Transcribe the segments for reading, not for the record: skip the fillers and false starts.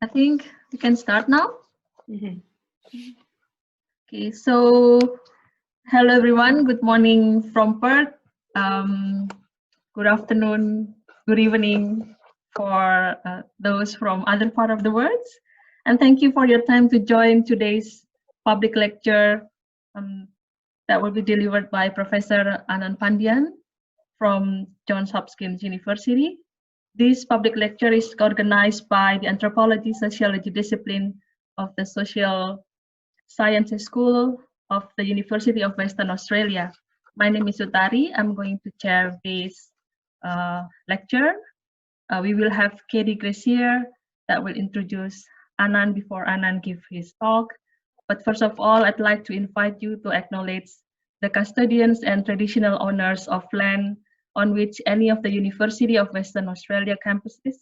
I think we can start now. Mm-hmm. Okay, so hello everyone. Good morning from Perth. Good afternoon, good evening for those from other part of the world. And thank you for your time to join today's public lecture that will be delivered by Professor Anand Pandian from Johns Hopkins University. This public lecture is organized by the Anthropology Sociology discipline of the Social Sciences School of the University of Western Australia. My name is Utari. I'm going to chair this lecture. We will have Katie Gracier that will introduce Anand before Anand gives his talk. But first of all, I'd like to invite you to acknowledge the custodians and traditional owners of land on which any of the University of Western Australia campuses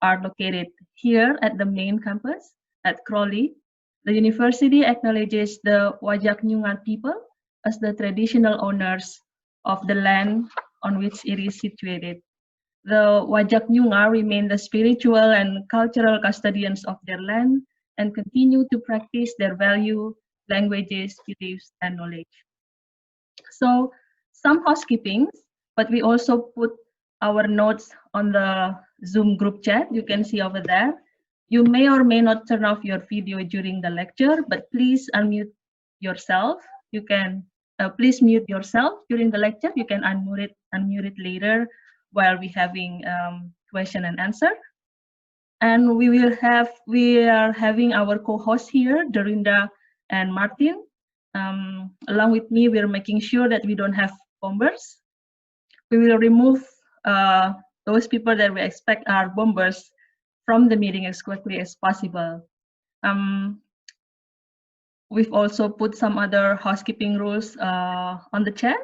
are located. Here at the main campus at Crawley, the university acknowledges the Wajak Nyungan people as the traditional owners of the land on which it is situated. The Wajak Nyungan remain the spiritual and cultural custodians of their land and continue to practice their value, languages, beliefs, and knowledge. So some housekeeping, but we also put our notes on the Zoom group chat. You can see over there. You may or may not turn off your video during the lecture, but please unmute yourself. You can please mute yourself during the lecture. You can unmute it later while we're having question and answer. And we are having our co-hosts here, Dorinda and Martin. Along with me, we're making sure that we don't have bombers. We will remove those people that we expect are bombers from the meeting as quickly as possible. We've also put some other housekeeping rules on the chat.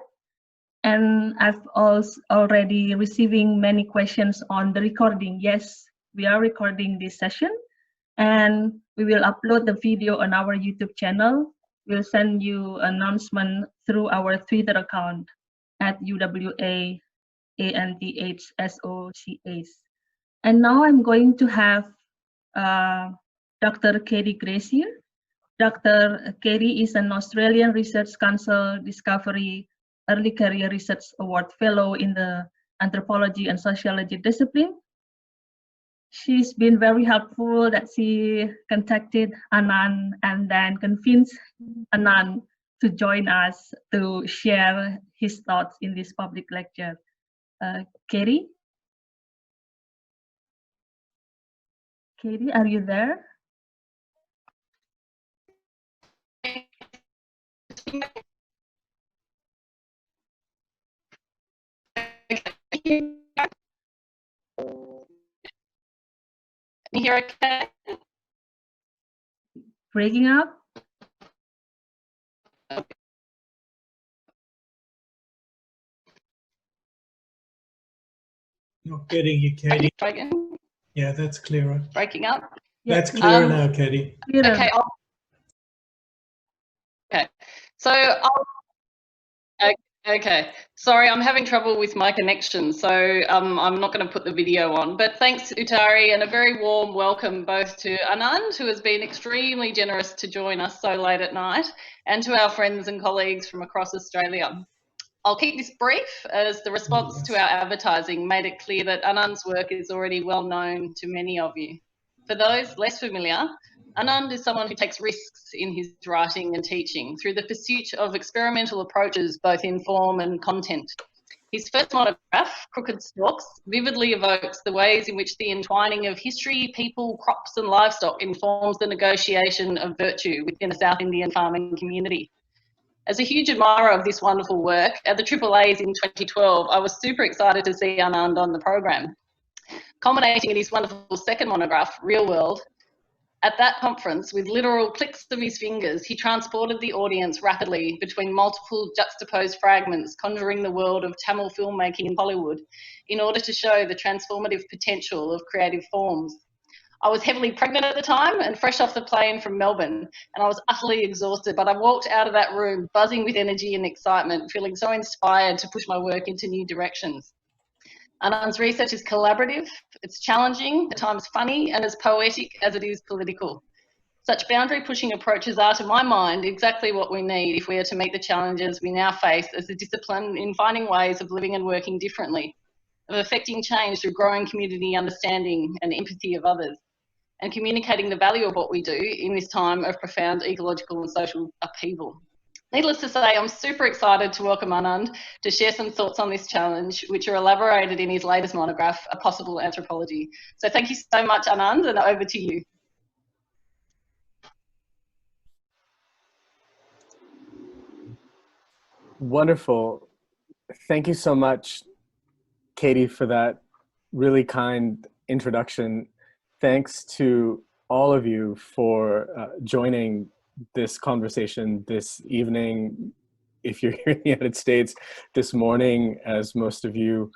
And I've also already receiving many questions on the recording. Yes, we are recording this session and we will upload the video on our YouTube channel. We'll send you an announcement through our Twitter account at UWAANTHSOCAs. And now I'm going to have Dr. Katie Gracier. Dr. Katie is an Australian Research Council Discovery Early Career Research Award Fellow in the Anthropology and Sociology discipline. She's been very helpful that she contacted Anand and then convinced Anand to join us to share his thoughts in this public lecture. Katie? Katie, are you there? Can you hear okay? Breaking up? Not getting you, Katie. Try again. Yeah, that's clearer. Breaking up. That's clearer now, Katie. Okay. Okay. So okay. Sorry, I'm having trouble with my connection, so I'm not going to put the video on. But thanks, Utari, and a very warm welcome both to Anand, who has been extremely generous to join us so late at night, and to our friends and colleagues from across Australia. I'll keep this brief as the response to our advertising made it clear that Anand's work is already well known to many of you. For those less familiar, Anand is someone who takes risks in his writing and teaching through the pursuit of experimental approaches both in form and content. His first monograph, Crooked Stalks, vividly evokes the ways in which the entwining of history, people, crops and livestock informs the negotiation of virtue within the South Indian farming community. As a huge admirer of this wonderful work, at the AAAs in 2012, I was super excited to see Anand on the program. Culminating in his wonderful second monograph, Real World, at that conference, with literal clicks of his fingers, he transported the audience rapidly between multiple juxtaposed fragments conjuring the world of Tamil filmmaking in Hollywood in order to show the transformative potential of creative forms. I was heavily pregnant at the time and fresh off the plane from Melbourne, and I was utterly exhausted, but I walked out of that room buzzing with energy and excitement, feeling so inspired to push my work into new directions. Anand's research is collaborative, it's challenging, at times funny, and as poetic as it is political. Such boundary-pushing approaches are, to my mind, exactly what we need if we are to meet the challenges we now face as a discipline in finding ways of living and working differently, of affecting change through growing community understanding and empathy of others, and communicating the value of what we do in this time of profound ecological and social upheaval. Needless to say, I'm super excited to welcome Anand to share some thoughts on this challenge, which are elaborated in his latest monograph, A Possible Anthropology. So thank you so much, Anand, and over to you. Wonderful. Thank you so much, Katie, for that really kind introduction. Thanks to all of you for joining this conversation this evening. If you're here in the United States, this morning, as most of you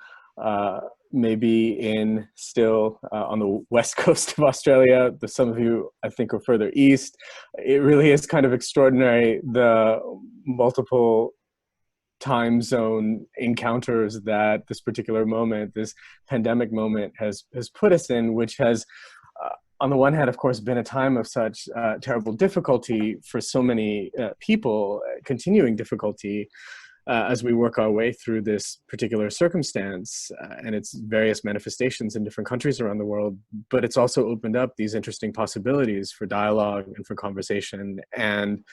may be still on the west coast of Australia. Some of you, I think, are further east. It really is kind of extraordinary, the multiple time zone encounters that this particular moment, this pandemic moment has put us in, which has, on the one hand, of course, been a time of such terrible difficulty for so many people, continuing difficulty as we work our way through this particular circumstance and its various manifestations in different countries around the world. But it's also opened up these interesting possibilities for dialogue and for conversation. And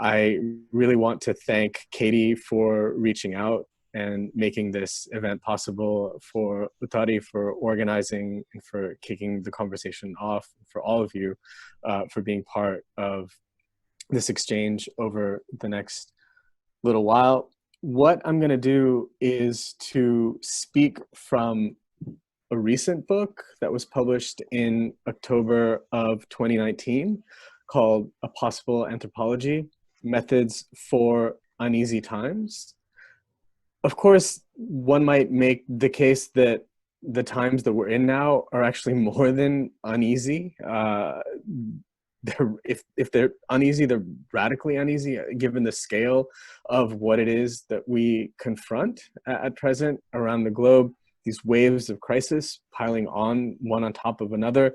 I really want to thank Katie for reaching out and making this event possible, for Utari for organizing and for kicking the conversation off, for all of you for being part of this exchange over the next little while. What I'm going to do is to speak from a recent book that was published in October of 2019 called A Possible Anthropology: Methods for Uneasy Times. Of course, one might make the case that the times that we're in now are actually more than uneasy. If they're uneasy, they're radically uneasy, given the scale of what it is that we confront at present around the globe. These waves of crisis piling on one on top of another.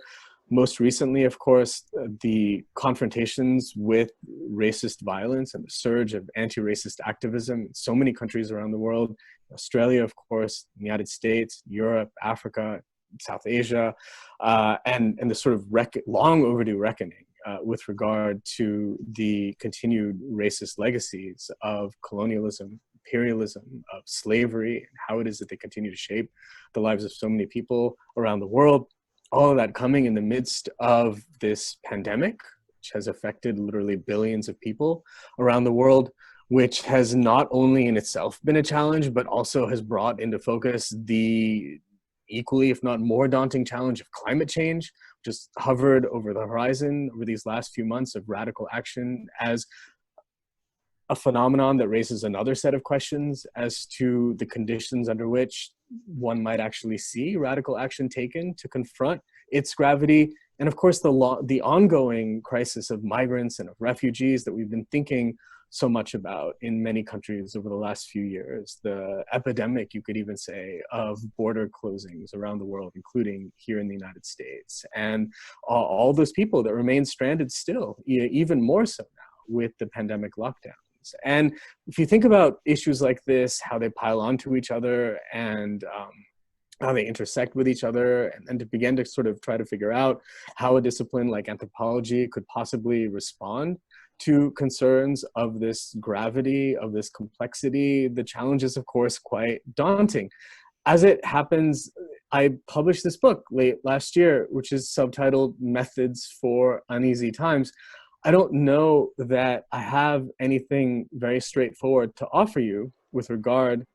Most recently, of course, the confrontations with racist violence and the surge of anti-racist activism in so many countries around the world. Australia, of course, the United States, Europe, Africa, South Asia, and the sort of long overdue reckoning with regard to the continued racist legacies of colonialism, imperialism, of slavery, and how it is that they continue to shape the lives of so many people around the world. All of that coming in the midst of this pandemic, which has affected literally billions of people around the world, which has not only in itself been a challenge, but also has brought into focus the equally, if not more daunting challenge of climate change, just hovered over the horizon over these last few months of radical action as a phenomenon that raises another set of questions as to the conditions under which one might actually see radical action taken to confront its gravity. And of course, the ongoing crisis of migrants and of refugees that we've been thinking so much about in many countries over the last few years. The epidemic, you could even say, of border closings around the world, including here in the United States. And all those people that remain stranded still, even more so now with the pandemic lockdown. And if you think about issues like this, how they pile onto each other and how they intersect with each other, and to begin to sort of try to figure out how a discipline like anthropology could possibly respond to concerns of this gravity, of this complexity, the challenge is, of course, quite daunting. As it happens, I published this book late last year, which is subtitled Methods for Uneasy Times. I don't know that I have anything very straightforward to offer you with regard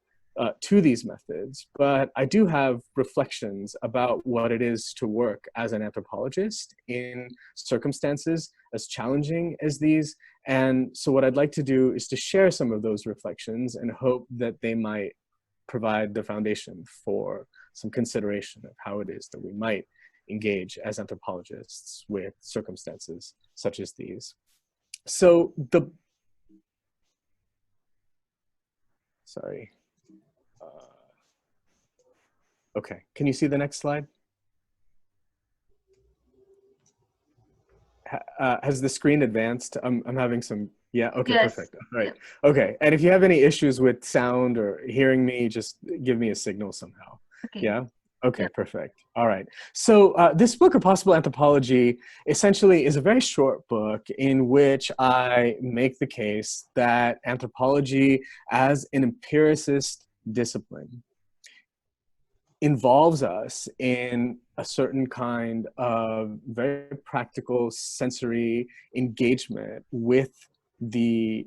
to these methods, but I do have reflections about what it is to work as an anthropologist in circumstances as challenging as these. And so what I'd like to do is to share some of those reflections and hope that they might provide the foundation for some consideration of how it is that we might engage as anthropologists with circumstances such as these. So Okay, can you see the next slide? Has the screen advanced? I'm having some, yeah, okay, Yes. perfect. All right, Yeah. okay. And if you have any issues with sound or hearing me, just give me a signal somehow. Okay. Yeah? Okay, Yeah. perfect. All right. So this book, A Possible Anthropology, essentially is a very short book in which I make the case that anthropology as an empiricist discipline involves us in a certain kind of very practical sensory engagement with the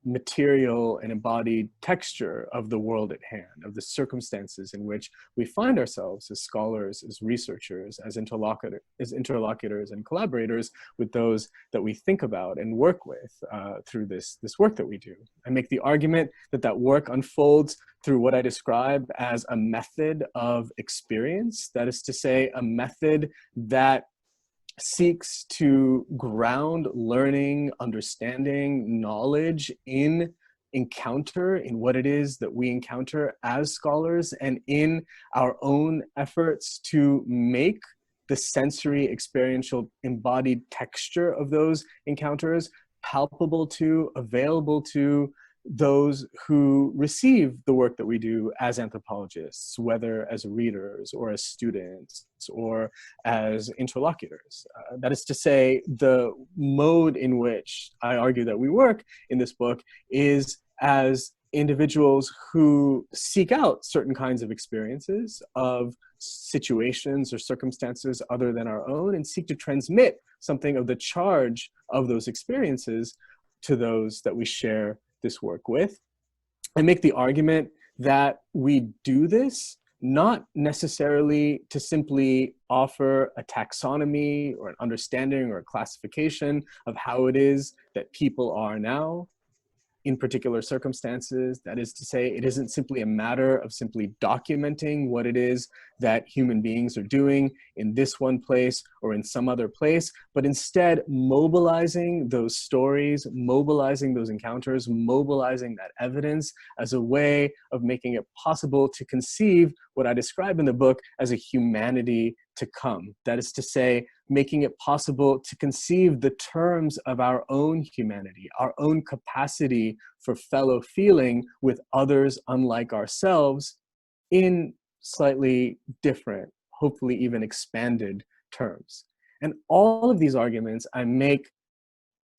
material and embodied texture of the world at hand, of the circumstances in which we find ourselves as scholars, as researchers, as interlocutors and collaborators with those that we think about and work with through this work that we do. I make the argument that that work unfolds through what I describe as a method of experience. That is to say, a method that seeks to ground learning, understanding, knowledge in encounter, in what it is that we encounter as scholars, and in our own efforts to make the sensory, experiential, embodied texture of those encounters palpable to, available to those who receive the work that we do as anthropologists, whether as readers or as students or as interlocutors. That is to say, the mode in which I argue that we work in this book is as individuals who seek out certain kinds of experiences of situations or circumstances other than our own and seek to transmit something of the charge of those experiences to those that we share this work with. I make the argument that we do this not necessarily to simply offer a taxonomy or an understanding or a classification of how it is that people are now in particular circumstances. That is to say, it isn't simply a matter of simply documenting what it is that human beings are doing in this one place or in some other place, but instead mobilizing those stories, mobilizing those encounters, mobilizing that evidence as a way of making it possible to conceive what I describe in the book as a humanity to come. That is to say, making it possible to conceive the terms of our own humanity, our own capacity for fellow feeling with others unlike ourselves in slightly different, hopefully even expanded terms. And all of these arguments I make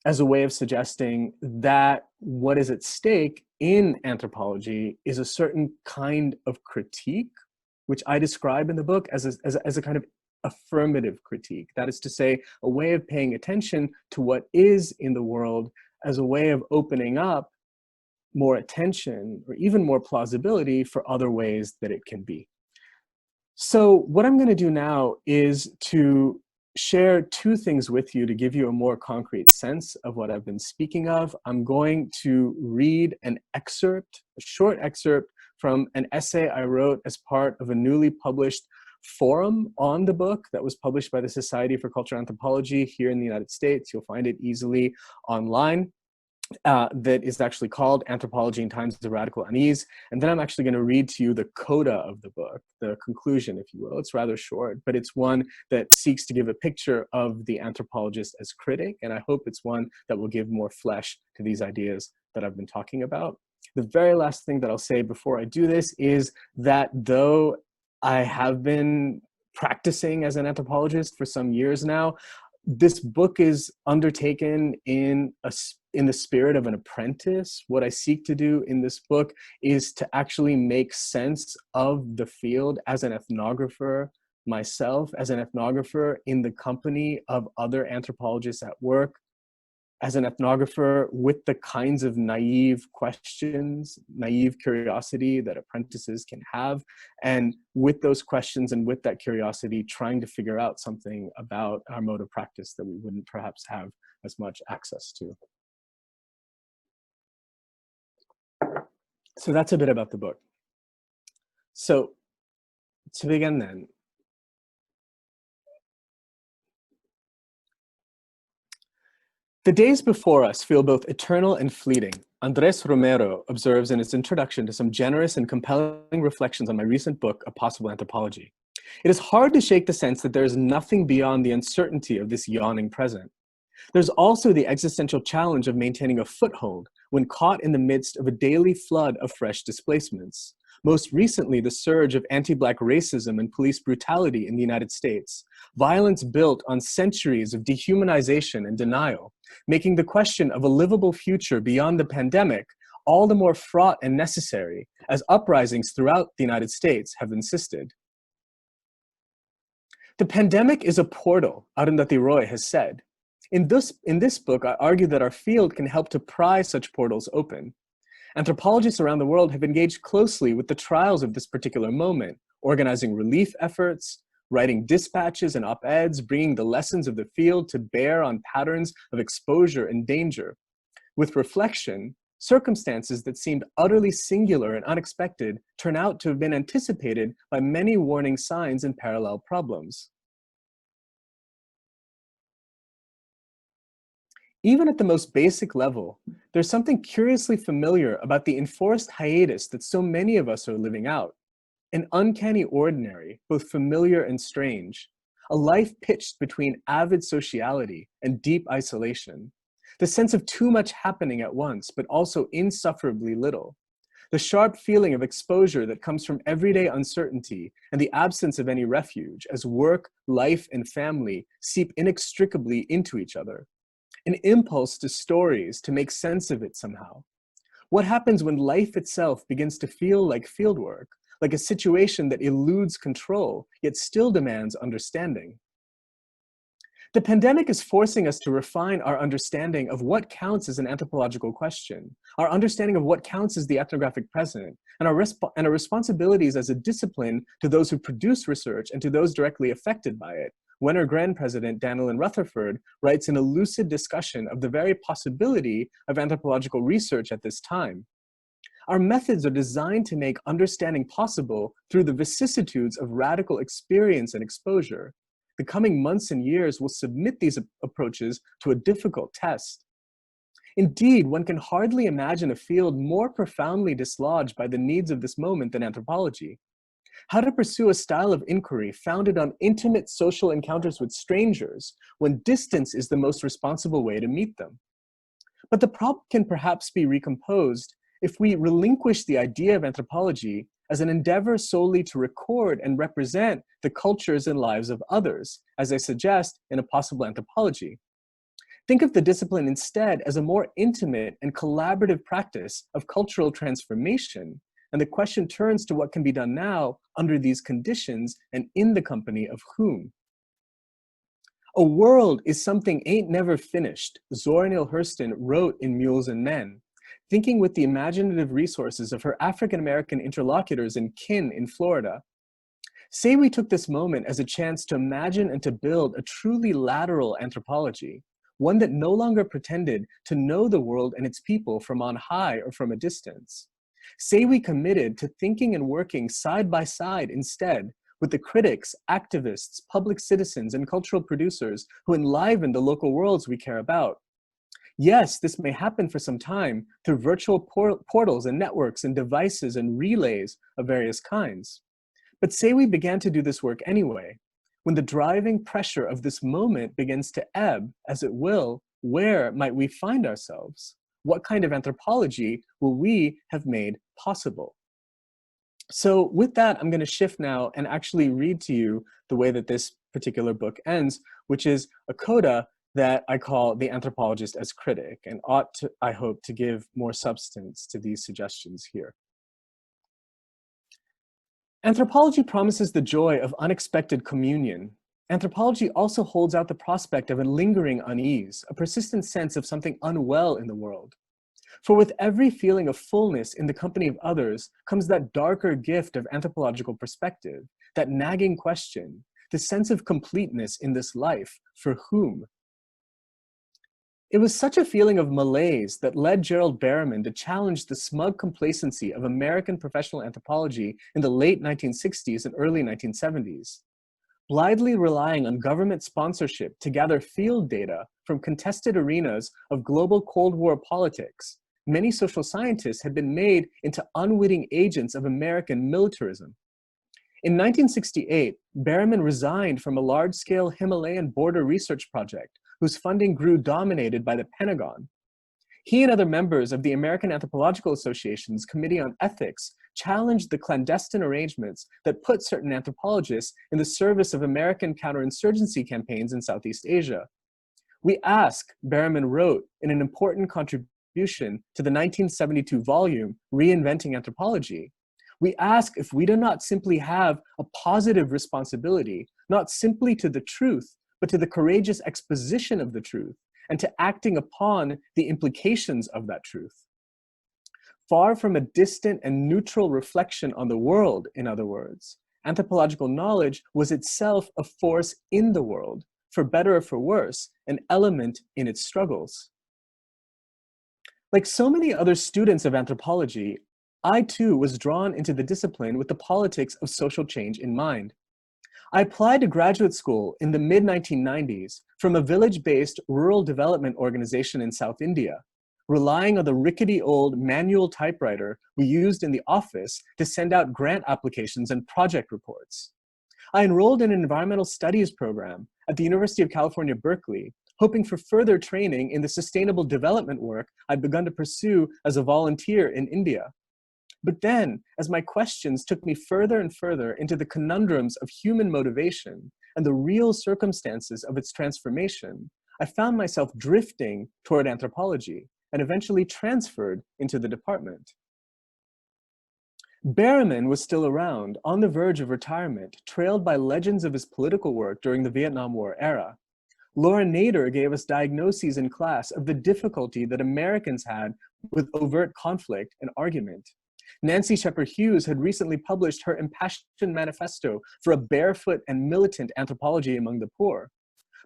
as a way of suggesting that what is at stake in anthropology is a certain kind of critique, which I describe in the book as a kind of affirmative critique. That is to say, a way of paying attention to what is in the world as a way of opening up more attention or even more plausibility for other ways that it can be. So what I'm going to do now is to share two things with you to give you a more concrete sense of what I've been speaking of. I'm going to read an excerpt, a short excerpt from an essay I wrote as part of a newly published forum on the book that was published by the Society for Cultural Anthropology here in the United States. You'll find it easily online. That is actually called Anthropology in Times of Radical Unease. And then I'm actually going to read to you the coda of the book, the conclusion, if you will. It's rather short, but it's one that seeks to give a picture of the anthropologist as critic. And I hope it's one that will give more flesh to these ideas that I've been talking about. The very last thing that I'll say before I do this is that though I have been practicing as an anthropologist for some years now, this book is undertaken in the spirit of an apprentice. What I seek to do in this book is to actually make sense of the field as an ethnographer myself, as an ethnographer in the company of other anthropologists at work, as an ethnographer with the kinds of naive questions, naive curiosity that apprentices can have, and with those questions and with that curiosity, trying to figure out something about our mode of practice that we wouldn't perhaps have as much access to. So that's a bit about the book. So to begin then, The days before us feel both eternal and fleeting. Andres Romero observes in his introduction to some generous and compelling reflections on my recent book, A Possible Anthropology. It is hard to shake the sense that there is nothing beyond the uncertainty of this yawning present. There's also the existential challenge of maintaining a foothold when caught in the midst of a daily flood of fresh displacements. Most recently, the surge of anti-Black racism and police brutality in the United States, violence built on centuries of dehumanization and denial, making the question of a livable future beyond the pandemic all the more fraught and necessary, as uprisings throughout the United States have insisted. The pandemic is a portal, Arundhati Roy has said. In this book, I argue that our field can help to pry such portals open. Anthropologists around the world have engaged closely with the trials of this particular moment, organizing relief efforts, writing dispatches and op-eds, bringing the lessons of the field to bear on patterns of exposure and danger. With reflection, circumstances that seemed utterly singular and unexpected turn out to have been anticipated by many warning signs and parallel problems. Even at the most basic level, there's something curiously familiar about the enforced hiatus that so many of us are living out. An uncanny ordinary, both familiar and strange. A life pitched between avid sociality and deep isolation. The sense of too much happening at once, but also insufferably little. The sharp feeling of exposure that comes from everyday uncertainty and the absence of any refuge as work, life, and family seep inextricably into each other. An impulse to stories to make sense of it somehow. What happens when life itself begins to feel like fieldwork, like a situation that eludes control, yet still demands understanding? The pandemic is forcing us to refine our understanding of what counts as an anthropological question, our understanding of what counts as the ethnographic present, and our responsibilities as a discipline to those who produce research and to those directly affected by it. Wenner Gren President Danilin Rutherford writes in a lucid discussion of the very possibility of anthropological research at this time. Our methods are designed to make understanding possible through the vicissitudes of radical experience and exposure. The coming months and years will submit these approaches to a difficult test. Indeed, one can hardly imagine a field more profoundly dislodged by the needs of this moment than anthropology. How to pursue a style of inquiry founded on intimate social encounters with strangers when distance is the most responsible way to meet them. But the problem can perhaps be recomposed if we relinquish the idea of anthropology as an endeavor solely to record and represent the cultures and lives of others, as I suggest in A Possible Anthropology. Think of the discipline instead as a more intimate and collaborative practice of cultural transformation, and the question turns to what can be done now under these conditions and in the company of whom. A world is something ain't never finished, Zora Neale Hurston wrote in Mules and Men, thinking with the imaginative resources of her African-American interlocutors and kin in Florida. Say we took this moment as a chance to imagine and to build a truly lateral anthropology, one that no longer pretended to know the world and its people from on high or from a distance. Say we committed to thinking and working side by side instead with the critics, activists, public citizens, and cultural producers who enliven the local worlds we care about. Yes, this may happen for some time through virtual portals and networks and devices and relays of various kinds. But say we began to do this work anyway, when the driving pressure of this moment begins to ebb, as it will, where might we find ourselves? What kind of anthropology will we have made possible? So with that, I'm going to shift now and actually read to you the way that this particular book ends, which is a coda that I call The Anthropologist as Critic, and ought to, I hope, to give more substance to these suggestions here. Anthropology promises the joy of unexpected communion. Anthropology also holds out the prospect of a lingering unease, a persistent sense of something unwell in the world. For with every feeling of fullness in the company of others comes that darker gift of anthropological perspective, that nagging question, the sense of completeness in this life, for whom? It was such a feeling of malaise that led Gerald Berriman to challenge the smug complacency of American professional anthropology in the late 1960s and early 1970s. blindly relying on government sponsorship to gather field data from contested arenas of global Cold War politics, many social scientists had been made into unwitting agents of American militarism. In 1968, Berriman resigned from a large-scale Himalayan border research project whose funding grew dominated by the Pentagon. He and other members of the American Anthropological Association's Committee on Ethics challenged the clandestine arrangements that put certain anthropologists in the service of American counterinsurgency campaigns in Southeast Asia. We ask, Berriman wrote in an important contribution to the 1972 volume, Reinventing Anthropology, we ask if we do not simply have a positive responsibility, not simply to the truth, but to the courageous exposition of the truth, and to acting upon the implications of that truth. Far from a distant and neutral reflection on the world, in other words, anthropological knowledge was itself a force in the world, for better or for worse, an element in its struggles. Like so many other students of anthropology, I too was drawn into the discipline with the politics of social change in mind. I applied to graduate school in the mid-1990s from a village-based rural development organization in South India, relying on the rickety old manual typewriter we used in the office to send out grant applications and project reports. I enrolled in an environmental studies program at the University of California, Berkeley, hoping for further training in the sustainable development work I'd begun to pursue as a volunteer in India. But then, as my questions took me further and further into the conundrums of human motivation and the real circumstances of its transformation, I found myself drifting toward anthropology and eventually transferred into the department. Berriman was still around, on the verge of retirement, trailed by legends of his political work during the Vietnam War era. Laura Nader gave us diagnoses in class of the difficulty that Americans had with overt conflict and argument. Nancy Shepard Hughes had recently published her impassioned manifesto for a barefoot and militant anthropology among the poor.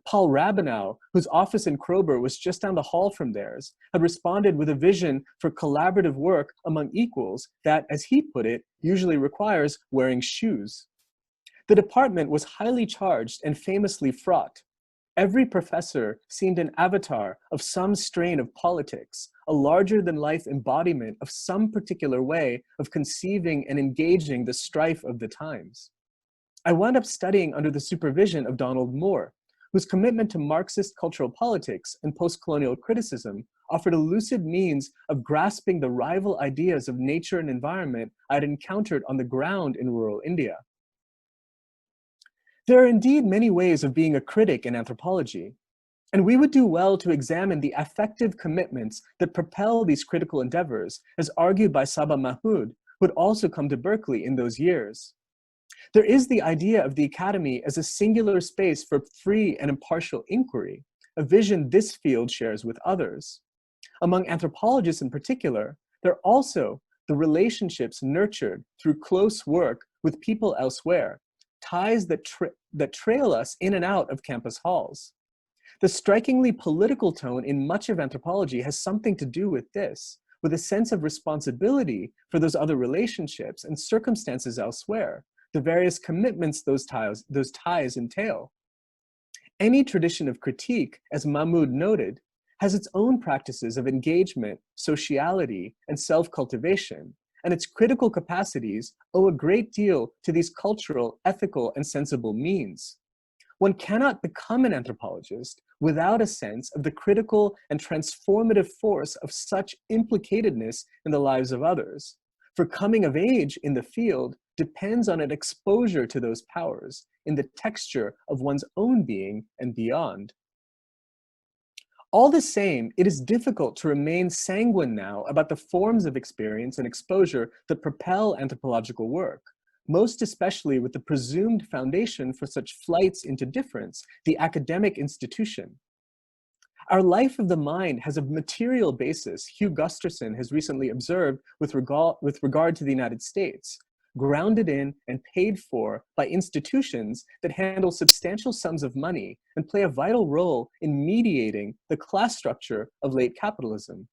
Paul Rabinow, whose office in Krober was just down the hall from theirs, had responded with a vision for collaborative work among equals that, as he put it, usually requires wearing shoes. The department was highly charged and famously fraught. Every professor seemed an avatar of some strain of politics, a larger-than-life embodiment of some particular way of conceiving and engaging the strife of the times. I wound up studying under the supervision of Donald Moore, whose commitment to Marxist cultural politics and post-colonial criticism offered a lucid means of grasping the rival ideas of nature and environment I'd encountered on the ground in rural India. There are indeed many ways of being a critic in anthropology, and we would do well to examine the affective commitments that propel these critical endeavors, as argued by Saba Mahmood, who had also come to Berkeley in those years. There is the idea of the academy as a singular space for free and impartial inquiry, a vision this field shares with others. Among anthropologists in particular, there are also the relationships nurtured through close work with people elsewhere, ties that trail us in and out of campus halls. The strikingly political tone in much of anthropology has something to do with this, with a sense of responsibility for those other relationships and circumstances elsewhere, the various commitments those ties entail. Any tradition of critique, as Mahmood noted, has its own practices of engagement, sociality, and self-cultivation, and its critical capacities owe a great deal to these cultural, ethical, and sensible means. One cannot become an anthropologist without a sense of the critical and transformative force of such implicatedness in the lives of others. For coming of age in the field depends on an exposure to those powers in the texture of one's own being and beyond. All the same, it is difficult to remain sanguine now about the forms of experience and exposure that propel anthropological work, most especially with the presumed foundation for such flights into difference, the academic institution. Our life of the mind has a material basis, Hugh Gusterson has recently observed with regard to the United States, grounded in and paid for by institutions that handle substantial sums of money and play a vital role in mediating the class structure of late capitalism.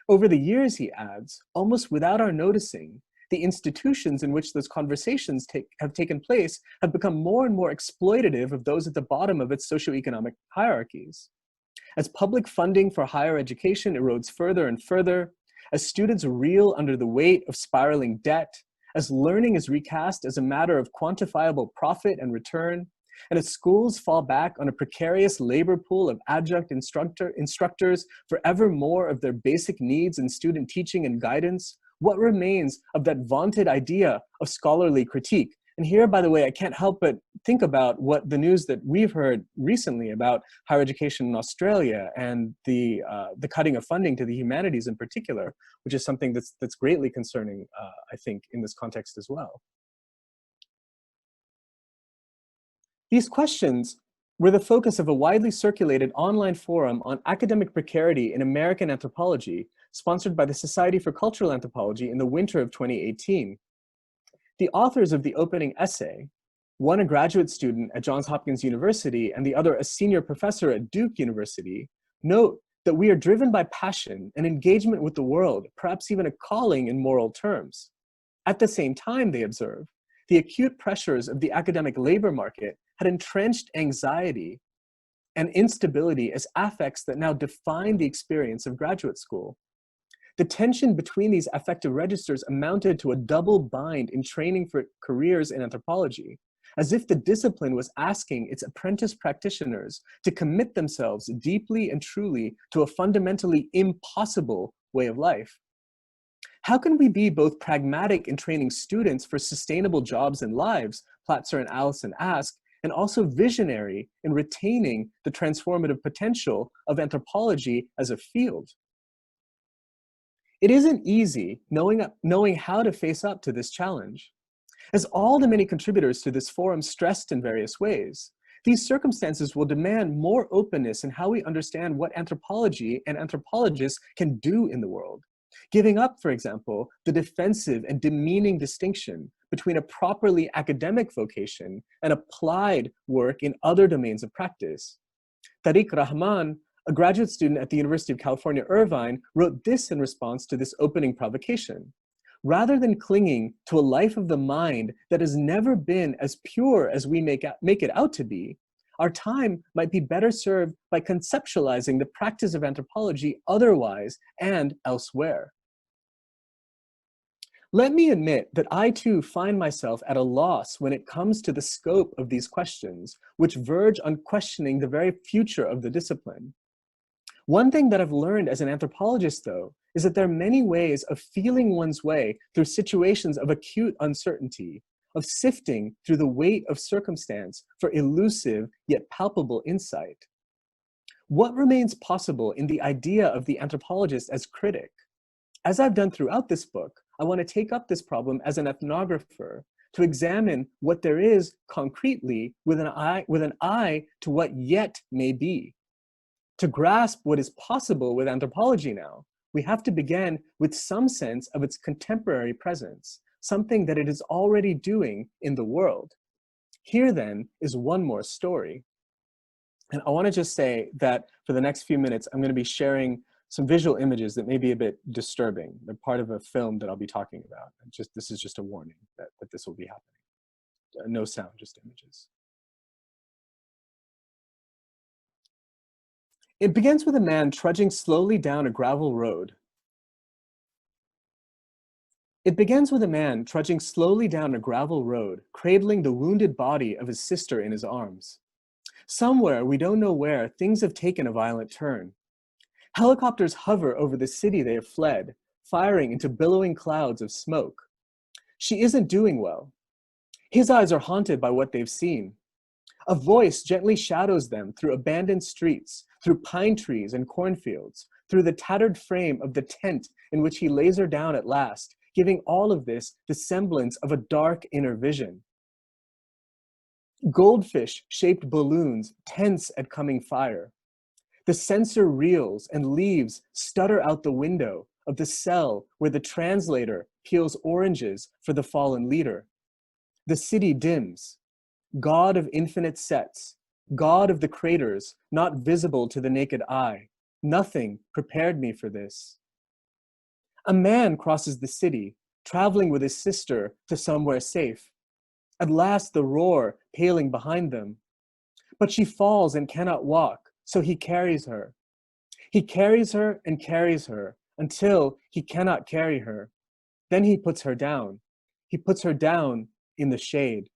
Over the years, he adds, almost without our noticing, the institutions in which those conversations have taken place have become more and more exploitative of those at the bottom of its socioeconomic hierarchies. As public funding for higher education erodes further and further, as students reel under the weight of spiraling debt, as learning is recast as a matter of quantifiable profit and return, and as schools fall back on a precarious labor pool of adjunct instructors for ever more of their basic needs in student teaching and guidance, what remains of that vaunted idea of scholarly critique? And here, by the way, I can't help but think about what the news that we've heard recently about higher education in Australia and the cutting of funding to the humanities in particular, which is something that's greatly concerning, I think, in this context as well. These questions were the focus of a widely circulated online forum on academic precarity in American anthropology, sponsored by the Society for Cultural Anthropology in the winter of 2018. The authors of the opening essay, one a graduate student at Johns Hopkins University and the other a senior professor at Duke University, note that we are driven by passion and engagement with the world, perhaps even a calling in moral terms. At the same time, they observe, the acute pressures of the academic labor market had entrenched anxiety and instability as affects that now define the experience of graduate school. The tension between these affective registers amounted to a double bind in training for careers in anthropology, as if the discipline was asking its apprentice practitioners to commit themselves deeply and truly to a fundamentally impossible way of life. How can we be both pragmatic in training students for sustainable jobs and lives, Platzer and Allison ask, and also visionary in retaining the transformative potential of anthropology as a field? It isn't easy knowing how to face up to this challenge. As all the many contributors to this forum stressed in various ways, these circumstances will demand more openness in how we understand what anthropology and anthropologists can do in the world, giving up, for example, the defensive and demeaning distinction between a properly academic vocation and applied work in other domains of practice. Tariq Rahman, a graduate student at the University of California, Irvine, wrote this in response to this opening provocation. Rather than clinging to a life of the mind that has never been as pure as we make it out to be, our time might be better served by conceptualizing the practice of anthropology otherwise and elsewhere. Let me admit that I too find myself at a loss when it comes to the scope of these questions, which verge on questioning the very future of the discipline. One thing that I've learned as an anthropologist, though, is that there are many ways of feeling one's way through situations of acute uncertainty, of sifting through the weight of circumstance for elusive yet palpable insight. What remains possible in the idea of the anthropologist as critic? As I've done throughout this book, I want to take up this problem as an ethnographer to examine what there is concretely with an eye to what yet may be. To grasp what is possible with anthropology now, we have to begin with some sense of its contemporary presence, something that it is already doing in the world. Here then is one more story. And I want to just say that for the next few minutes, I'm going to be sharing some visual images that may be a bit disturbing. They're part of a film that I'll be talking about. This is just a warning that this will be happening. No sound, just images. It begins with a man trudging slowly down a gravel road. It begins with a man trudging slowly down a gravel road, cradling the wounded body of his sister in his arms. Somewhere, we don't know where, things have taken a violent turn. Helicopters hover over the city they have fled, firing into billowing clouds of smoke. She isn't doing well. His eyes are haunted by what they've seen. A voice gently shadows them through abandoned streets, through pine trees and cornfields, through the tattered frame of the tent in which he lays her down at last, giving all of this the semblance of a dark inner vision. Goldfish-shaped balloons tense at coming fire. The sensor reels and leaves stutter out the window of the cell where the translator peels oranges for the fallen leader. The city dims. God of infinite sets, God of the craters, not visible to the naked eye. Nothing prepared me for this. A man crosses the city, traveling with his sister to somewhere safe. At last the roar paling behind them. But she falls and cannot walk, so he carries her. He carries her and carries her until he cannot carry her. Then he puts her down. He puts her down in the shade.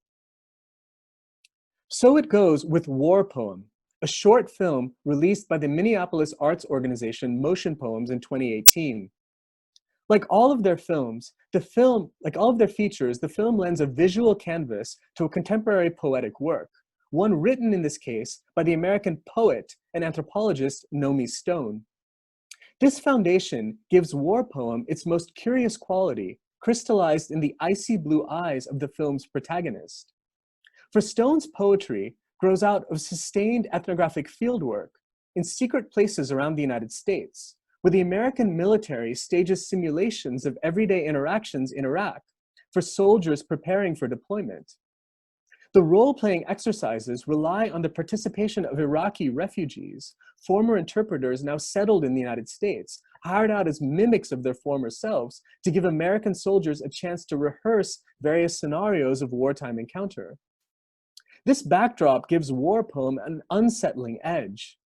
So it goes with War Poem, a short film released by the Minneapolis arts organization Motion Poems in 2018. Like all of their features, the film lends a visual canvas to a contemporary poetic work, one written in this case by the American poet and anthropologist Nomi Stone. This foundation gives War Poem its most curious quality, crystallized in the icy blue eyes of the film's protagonist. For Stone's poetry grows out of sustained ethnographic fieldwork in secret places around the United States, where the American military stages simulations of everyday interactions in Iraq for soldiers preparing for deployment. The role-playing exercises rely on the participation of Iraqi refugees, former interpreters now settled in the United States, hired out as mimics of their former selves to give American soldiers a chance to rehearse various scenarios of wartime encounter. This backdrop gives War Poem an unsettling edge.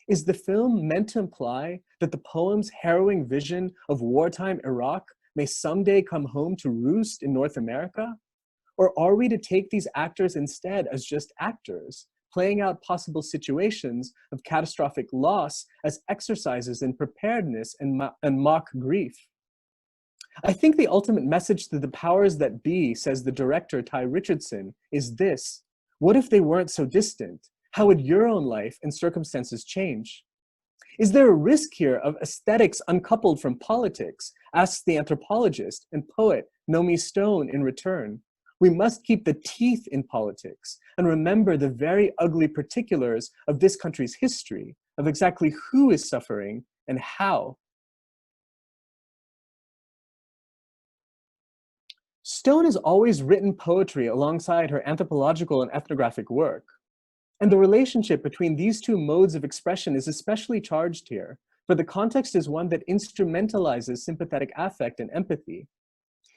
Is the film meant to imply that the poem's harrowing vision of wartime Iraq may someday come home to roost in North America? Or are we to take these actors instead as just actors, playing out possible situations of catastrophic loss as exercises in preparedness and mock grief? I think the ultimate message to the powers that be, says the director Ty Richardson, is this: what if they weren't so distant? How would your own life and circumstances change? Is there a risk here of aesthetics uncoupled from politics, asks the anthropologist and poet Nomi Stone in return. We must keep the teeth in politics and remember the very ugly particulars of this country's history, of exactly who is suffering and how. Stone has always written poetry alongside her anthropological and ethnographic work. And the relationship between these two modes of expression is especially charged here, for the context is one that instrumentalizes sympathetic affect and empathy.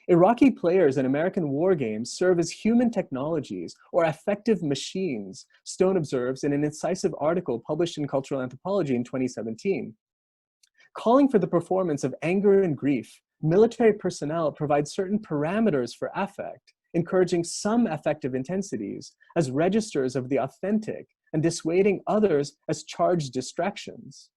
Iraqi players in American war games serve as human technologies or affective machines, Stone observes in an incisive article published in Cultural Anthropology in 2017. Calling for the performance of anger and grief, military personnel provide certain parameters for affect, encouraging some affective intensities as registers of the authentic and dissuading others as charged distractions.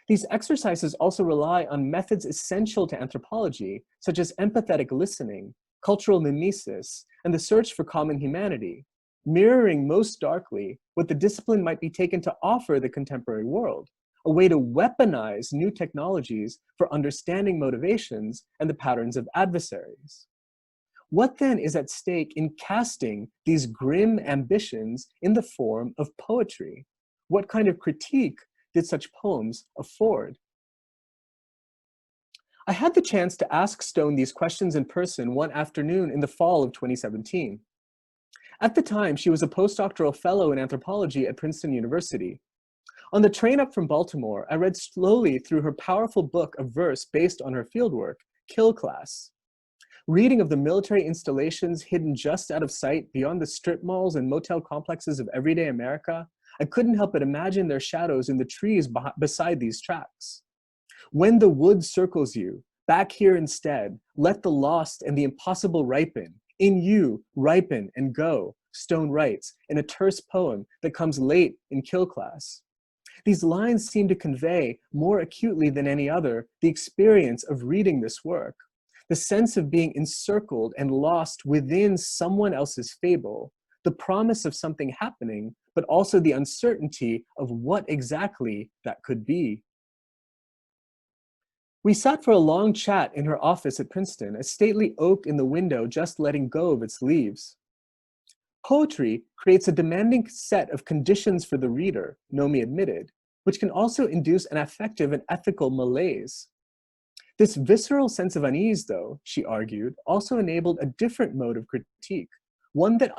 These exercises also rely on methods essential to anthropology, such as empathetic listening, cultural mimesis, and the search for common humanity, mirroring most darkly what the discipline might be taken to offer the contemporary world, a way to weaponize new technologies for understanding motivations and the patterns of adversaries. What then is at stake in casting these grim ambitions in the form of poetry? What kind of critique did such poems afford? I had the chance to ask Stone these questions in person one afternoon in the fall of 2017. At the time, she was a postdoctoral fellow in anthropology at Princeton University. On the train up from Baltimore, I read slowly through her powerful book of verse based on her fieldwork, Kill Class. Reading of the military installations hidden just out of sight beyond the strip malls and motel complexes of everyday America, I couldn't help but imagine their shadows in the trees beside these tracks. When the wood circles you, back here instead, let the lost and the impossible ripen. In you, ripen and go, Stone writes in a terse poem that comes late in Kill Class. These lines seem to convey, more acutely than any other, the experience of reading this work, the sense of being encircled and lost within someone else's fable, the promise of something happening, but also the uncertainty of what exactly that could be. We sat for a long chat in her office at Princeton, a stately oak in the window just letting go of its leaves. Poetry creates a demanding set of conditions for the reader, Nomi admitted, which can also induce an affective and ethical malaise. This visceral sense of unease, though, she argued, also enabled a different mode of critique, one that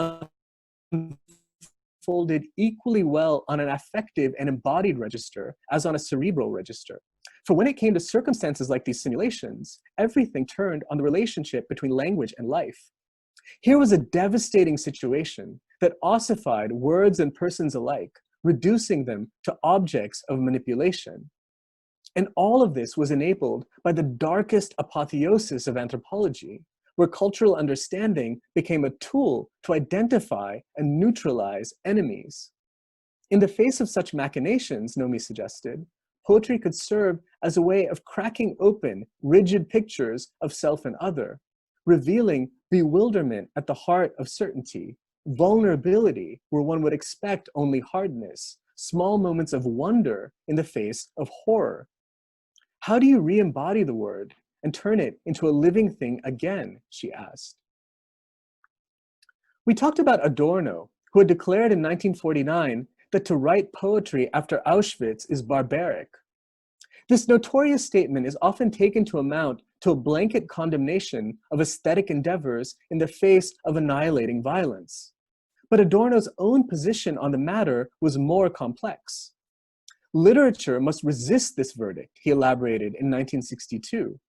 unfolded equally well on an affective and embodied register as on a cerebral register. For when it came to circumstances like these simulations, everything turned on the relationship between language and life. Here was a devastating situation that ossified words and persons alike, reducing them to objects of manipulation. And all of this was enabled by the darkest apotheosis of anthropology, where cultural understanding became a tool to identify and neutralize enemies. In the face of such machinations, Nomi suggested, poetry could serve as a way of cracking open rigid pictures of self and other, revealing bewilderment at the heart of certainty, vulnerability where one would expect only hardness, small moments of wonder in the face of horror. How do you re-embody the word and turn it into a living thing again, she asked. We talked about Adorno, who had declared in 1949 that to write poetry after Auschwitz is barbaric. This notorious statement is often taken to amount to a blanket condemnation of aesthetic endeavors in the face of annihilating violence. But Adorno's own position on the matter was more complex. Literature must resist this verdict, he elaborated in 1962.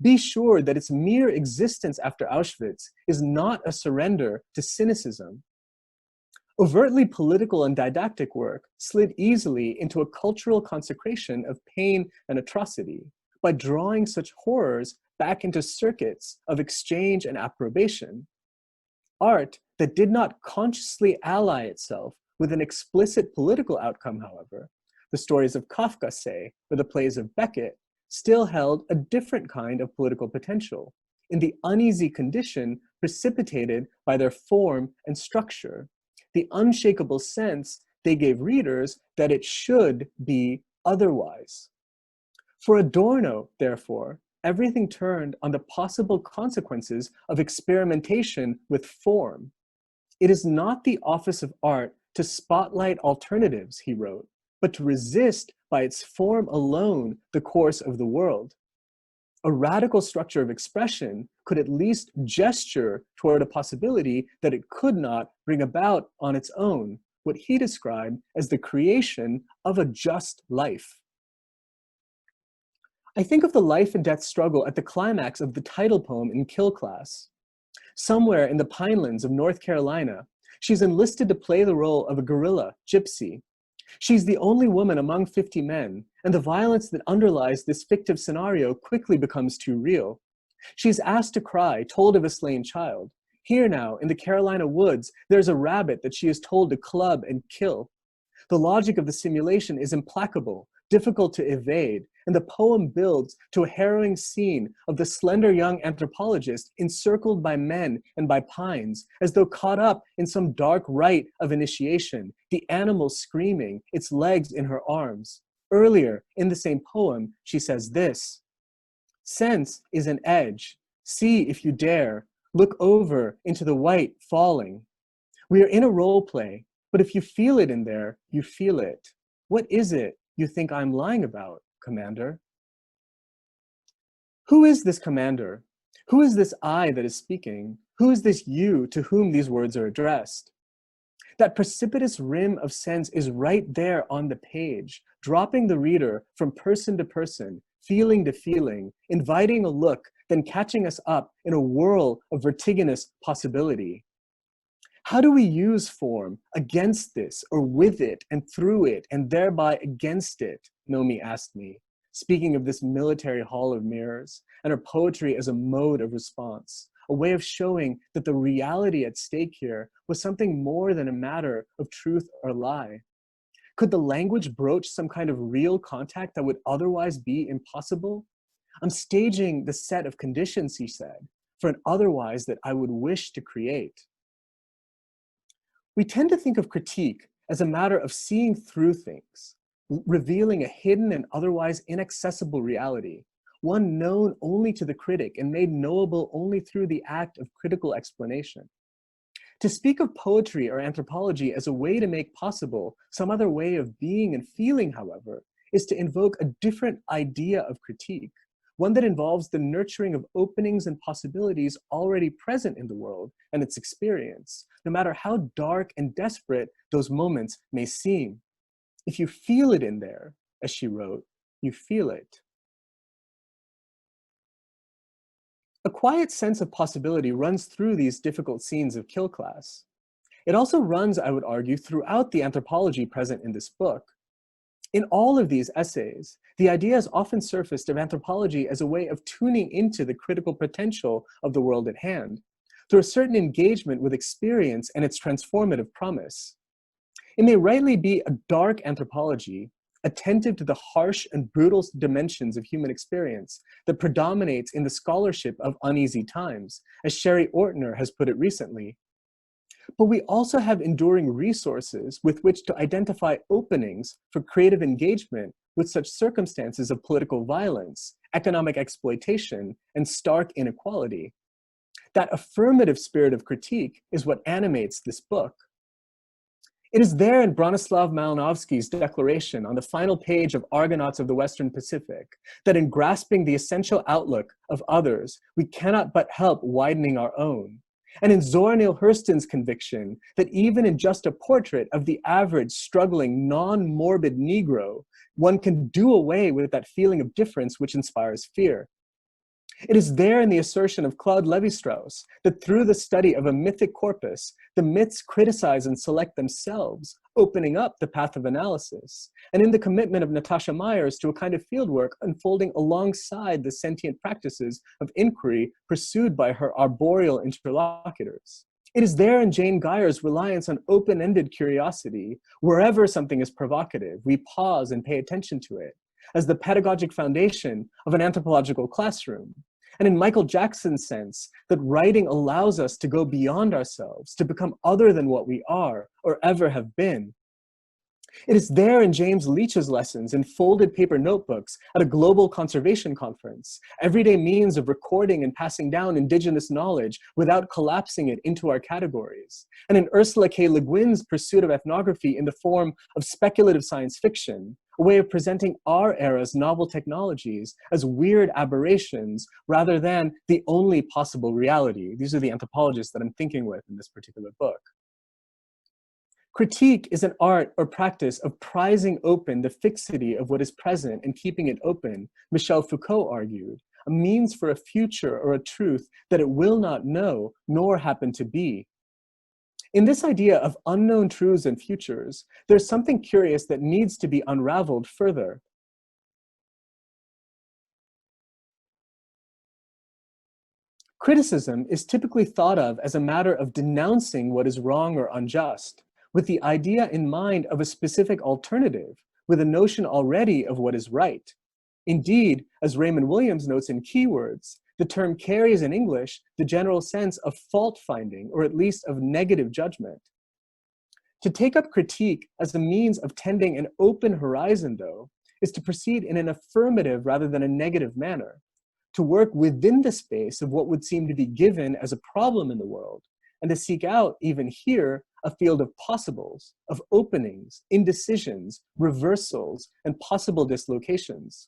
Be sure that its mere existence after Auschwitz is not a surrender to cynicism. Overtly political and didactic work slid easily into a cultural consecration of pain and atrocity by drawing such horrors back into circuits of exchange and approbation. Art that did not consciously ally itself with an explicit political outcome, however, the stories of Kafka, say, or the plays of Beckett, still held a different kind of political potential in the uneasy condition precipitated by their form and structure, the unshakable sense they gave readers that it should be otherwise. For Adorno, therefore, everything turned on the possible consequences of experimentation with form. It is not the office of art to spotlight alternatives, he wrote, but to resist by its form alone the course of the world. A radical structure of expression could at least gesture toward a possibility that it could not bring about on its own, what he described as the creation of a just life. I think of the life and death struggle at the climax of the title poem in Kill Class. Somewhere in the pinelands of North Carolina, she's enlisted to play the role of a guerrilla gypsy. She's the only woman among 50 men, and the violence that underlies this fictive scenario quickly becomes too real. She's asked to cry, told of a slain child. Here now, in the Carolina woods, there's a rabbit that she is told to club and kill. The logic of the simulation is implacable, difficult to evade, and the poem builds to a harrowing scene of the slender young anthropologist encircled by men and by pines, as though caught up in some dark rite of initiation, the animal screaming, its legs in her arms. Earlier, in the same poem, she says this: "Sense is an edge. See if you dare. Look over into the white falling. We are in a role play, but if you feel it in there, you feel it. What is it you think I'm lying about, Commander?" Who is this commander? Who is this I that is speaking? Who is this you to whom these words are addressed? That precipitous rim of sense is right there on the page, dropping the reader from person to person, feeling to feeling, inviting a look, then catching us up in a whirl of vertiginous possibility. How do we use form against this, or with it, and through it, and thereby against it? Nomi asked me, speaking of this military hall of mirrors, and her poetry as a mode of response, a way of showing that the reality at stake here was something more than a matter of truth or lie. Could the language broach some kind of real contact that would otherwise be impossible? I'm staging the set of conditions, he said, for an otherwise that I would wish to create. We tend to think of critique as a matter of seeing through things, revealing a hidden and otherwise inaccessible reality, one known only to the critic and made knowable only through the act of critical explanation. To speak of poetry or anthropology as a way to make possible some other way of being and feeling, however, is to invoke a different idea of critique, one that involves the nurturing of openings and possibilities already present in the world and its experience, no matter how dark and desperate those moments may seem. If you feel it in there, as she wrote, you feel it. A quiet sense of possibility runs through these difficult scenes of kill class. It also runs, I would argue, throughout the anthropology present in this book. In all of these essays, the idea is often surfaced of anthropology as a way of tuning into the critical potential of the world at hand, through a certain engagement with experience and its transformative promise. It may rightly be a dark anthropology, attentive to the harsh and brutal dimensions of human experience that predominates in the scholarship of uneasy times, as Sherry Ortner has put it recently. But we also have enduring resources with which to identify openings for creative engagement with such circumstances of political violence, economic exploitation, and stark inequality. That affirmative spirit of critique is what animates this book. It is there in Bronislaw Malinowski's declaration on the final page of Argonauts of the Western Pacific that in grasping the essential outlook of others, we cannot but help widening our own. And in Zora Neale Hurston's conviction that even in just a portrait of the average, struggling, non-morbid Negro, one can do away with that feeling of difference which inspires fear. It is there in the assertion of Claude Lévi-Strauss that through the study of a mythic corpus, the myths criticize and select themselves, opening up the path of analysis, and in the commitment of Natasha Myers to a kind of fieldwork unfolding alongside the sentient practices of inquiry pursued by her arboreal interlocutors. It is there in Jane Geyer's reliance on open-ended curiosity. Wherever something is provocative, we pause and pay attention to it, as the pedagogic foundation of an anthropological classroom. And in Michael Jackson's sense, that writing allows us to go beyond ourselves, to become other than what we are or ever have been. It is there in James Leach's lessons in folded paper notebooks at a global conservation conference, everyday means of recording and passing down indigenous knowledge without collapsing it into our categories. And in Ursula K. Le Guin's pursuit of ethnography in the form of speculative science fiction, a way of presenting our era's novel technologies as weird aberrations rather than the only possible reality. These are the anthropologists that I'm thinking with in this particular book. Critique is an art or practice of prizing open the fixity of what is present and keeping it open, Michel Foucault argued, a means for a future or a truth that it will not know nor happen to be. In this idea of unknown truths and futures, there's something curious that needs to be unraveled further. Criticism is typically thought of as a matter of denouncing what is wrong or unjust, with the idea in mind of a specific alternative, with a notion already of what is right. Indeed, as Raymond Williams notes in Keywords, the term carries in English the general sense of fault-finding, or at least of negative judgment. To take up critique as a means of tending an open horizon, though, is to proceed in an affirmative rather than a negative manner, to work within the space of what would seem to be given as a problem in the world, and to seek out, even here, a field of possibles, of openings, indecisions, reversals, and possible dislocations.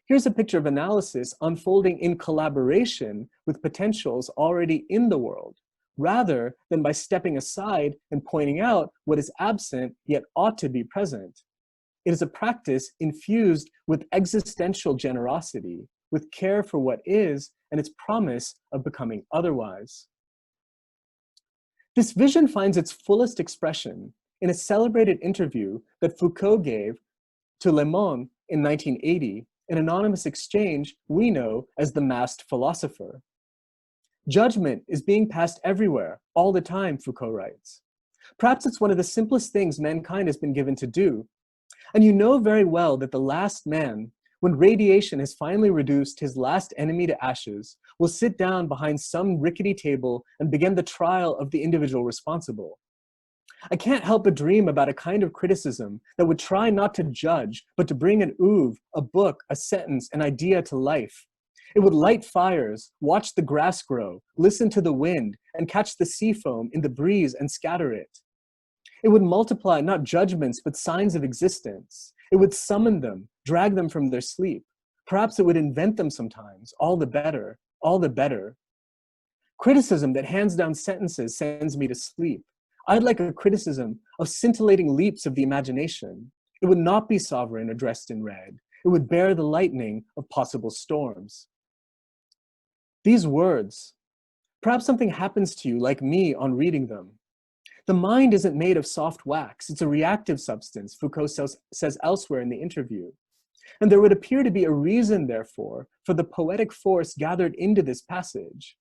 Here's a picture of analysis unfolding in collaboration with potentials already in the world, rather than by stepping aside and pointing out what is absent yet ought to be present. It is a practice infused with existential generosity, with care for what is and its promise of becoming otherwise. This vision finds its fullest expression in a celebrated interview that Foucault gave to Le Monde in 1980, an anonymous exchange we know as the masked philosopher. Judgment is being passed everywhere, all the time, Foucault writes. Perhaps it's one of the simplest things mankind has been given to do. And you know very well that the last man, when radiation has finally reduced his last enemy to ashes, will sit down behind some rickety table and begin the trial of the individual responsible. I can't help but dream about a kind of criticism that would try not to judge, but to bring an oeuvre, a book, a sentence, an idea to life. It would light fires, watch the grass grow, listen to the wind, and catch the sea foam in the breeze and scatter it. It would multiply not judgments, but signs of existence. It would summon them, drag them from their sleep. Perhaps it would invent them sometimes, all the better, all the better. Criticism that hands down sentences sends me to sleep. I'd like a criticism of scintillating leaps of the imagination. It would not be sovereign or dressed in red. It would bear the lightning of possible storms. These words, perhaps something happens to you like me on reading them. The mind isn't made of soft wax, it's a reactive substance, Foucault says elsewhere in the interview. And there would appear to be a reason, therefore, for the poetic force gathered into this passage.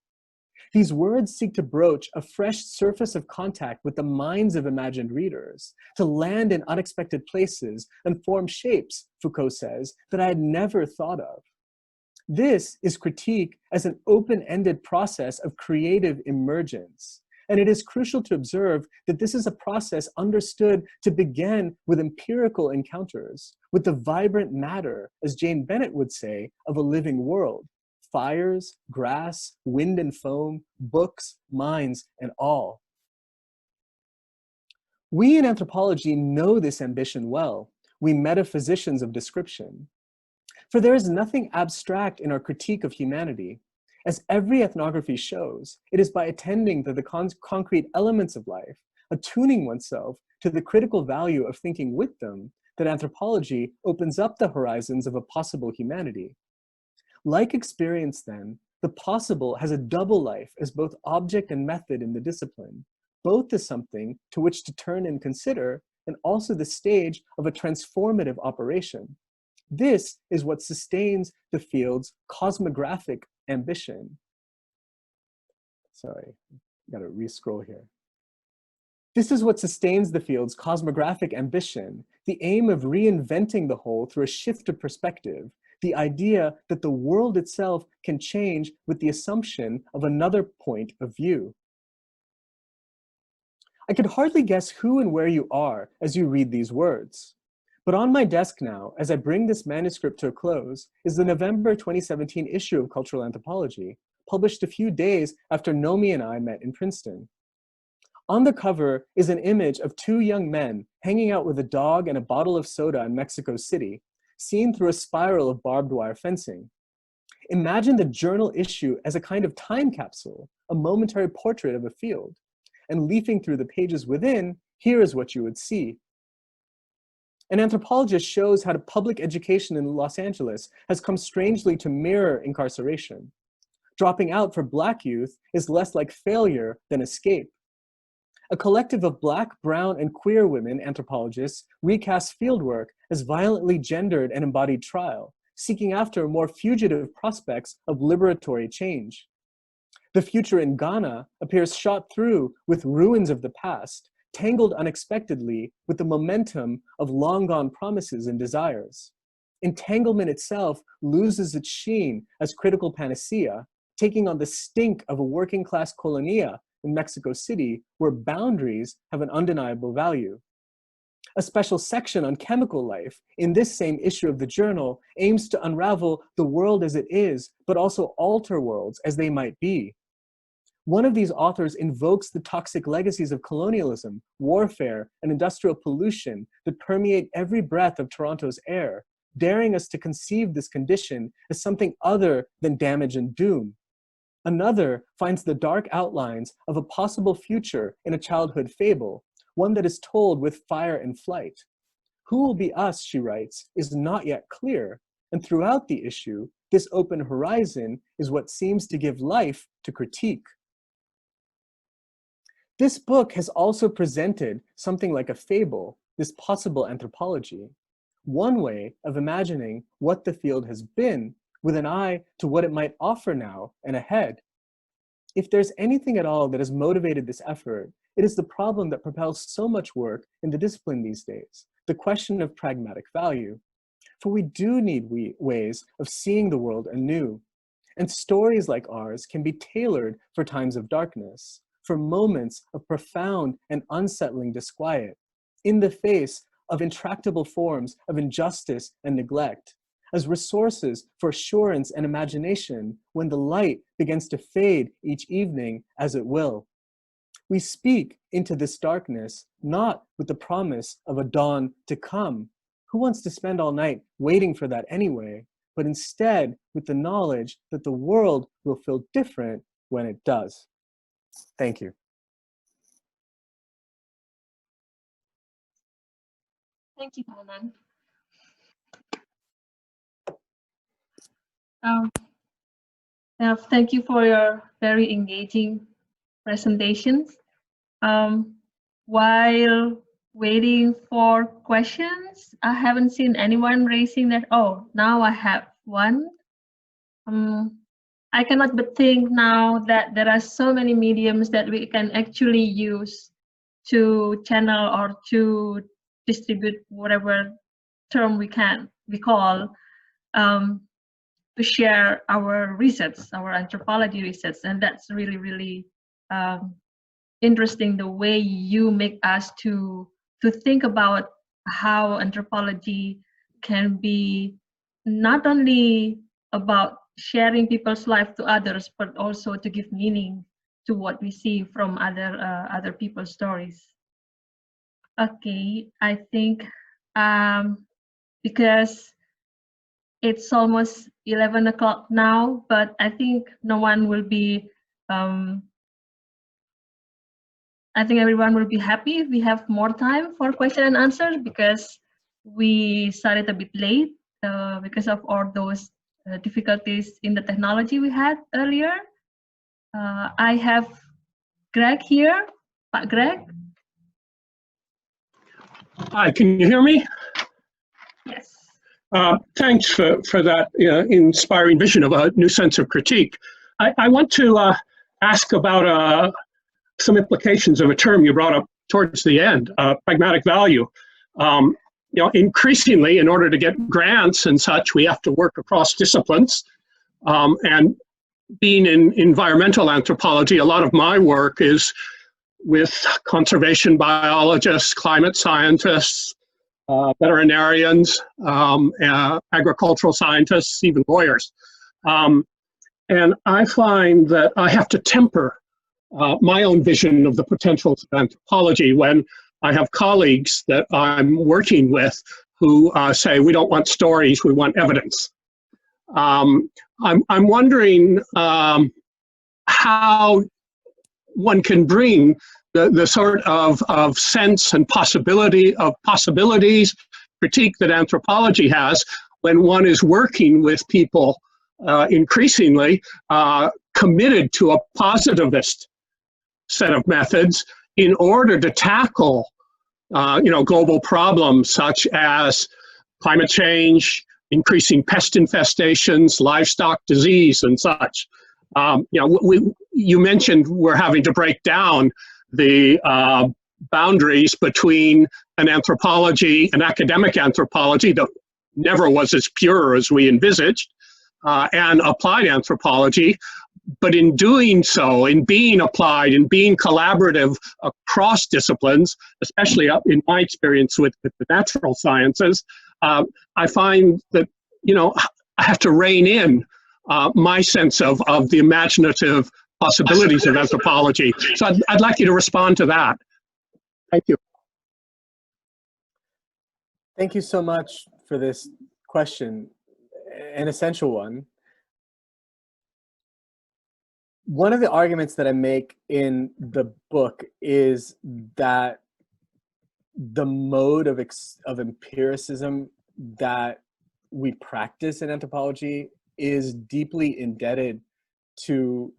These words seek to broach a fresh surface of contact with the minds of imagined readers, to land in unexpected places and form shapes, Foucault says, that I had never thought of. This is critique as an open-ended process of creative emergence. And it is crucial to observe that this is a process understood to begin with empirical encounters, with the vibrant matter, as Jane Bennett would say, of a living world. Fires, grass, wind and foam, books, minds, and all. We in anthropology know this ambition well. We metaphysicians of description. For there is nothing abstract in our critique of humanity. As every ethnography shows, it is by attending to the concrete elements of life, attuning oneself to the critical value of thinking with them, that anthropology opens up the horizons of a possible humanity. Like experience then, the possible has a double life as both object and method in the discipline, both as something to which to turn and consider, and also the stage of a transformative operation. This is what sustains the field's cosmographic ambition. Sorry, gotta re-scroll here. This is what sustains the field's cosmographic ambition, the aim of reinventing the whole through a shift of perspective, the idea that the world itself can change with the assumption of another point of view. I could hardly guess who and where you are as you read these words. But on my desk now, as I bring this manuscript to a close, is the November 2017 issue of Cultural Anthropology, published a few days after Nomi and I met in Princeton. On the cover is an image of two young men hanging out with a dog and a bottle of soda in Mexico City, seen through a spiral of barbed wire fencing. Imagine the journal issue as a kind of time capsule, a momentary portrait of a field. And leafing through the pages within, here is what you would see. An anthropologist shows how public education in Los Angeles has come strangely to mirror incarceration. Dropping out for Black youth is less like failure than escape. A collective of Black, brown, and queer women anthropologists recast fieldwork as violently gendered and embodied trial, seeking after more fugitive prospects of liberatory change. The future in Ghana appears shot through with ruins of the past, tangled unexpectedly with the momentum of long-gone promises and desires. Entanglement itself loses its sheen as critical panacea, taking on the stink of a working-class colonia in Mexico City, where boundaries have an undeniable value. A special section on chemical life in this same issue of the journal aims to unravel the world as it is, but also alter worlds as they might be. One of these authors invokes the toxic legacies of colonialism, warfare, and industrial pollution that permeate every breath of Toronto's air, daring us to conceive this condition as something other than damage and doom. Another finds the dark outlines of a possible future in a childhood fable, one that is told with fire and flight. Who will be us, she writes, is not yet clear, and throughout the issue, this open horizon is what seems to give life to critique. This book has also presented something like a fable, this possible anthropology, one way of imagining what the field has been with an eye to what it might offer now and ahead. If there's anything at all that has motivated this effort, it is the problem that propels so much work in the discipline these days, the question of pragmatic value. For we do need ways of seeing the world anew, and stories like ours can be tailored for times of darkness, for moments of profound and unsettling disquiet, in the face of intractable forms of injustice and neglect, as resources for assurance and imagination when the light begins to fade each evening as it will. We speak into this darkness, not with the promise of a dawn to come. Who wants to spend all night waiting for that anyway? But instead with the knowledge that the world will feel different when it does. Thank you. Thank you, Anand. Thank you for your very engaging presentations. While waiting for questions, I haven't seen anyone raising that. Oh, now I have one. I cannot but think now that there are so many mediums that we can actually use to channel or to distribute whatever term we call to share our research, our anthropology research, and that's really, really interesting the way you make us to think about how anthropology can be not only about sharing people's life to others, but also to give meaning to what we see from other people's stories. Okay, I think because it's almost 11 o'clock now, but I think no one will be, I think everyone will be happy if we have more time for question and answers, because we started a bit late because of all those difficulties in the technology we had earlier. I have Greg here. Greg? Hi, can you hear me? Yes. Thanks for that inspiring vision of a new sense of critique. I want to ask about some implications of a term you brought up towards the end, pragmatic value. Increasingly, in order to get grants and such, we have to work across disciplines. And being in environmental anthropology, a lot of my work is with conservation biologists, climate scientists, veterinarians, agricultural scientists, even lawyers. And I find that I have to temper my own vision of the potentials of anthropology when I have colleagues that I'm working with who say, we don't want stories, we want evidence. I'm wondering how one can bring the sort of sense and possibilities, critique that anthropology has when one is working with people increasingly committed to a positivist set of methods in order to tackle global problems such as climate change, increasing pest infestations, livestock disease, and such. You mentioned we're having to break down the boundaries between an academic anthropology that never was as pure as we envisaged, and applied anthropology. But in doing so, in being applied, in being collaborative across disciplines, especially in my experience with the natural sciences, I find that, I have to rein in my sense of the imaginative possibilities of anthropology. So I'd like you to respond to that. Thank you. Thank you so much for this question, an essential one. One of the arguments that I make in the book is that the mode of empiricism that we practice in anthropology is deeply indebted to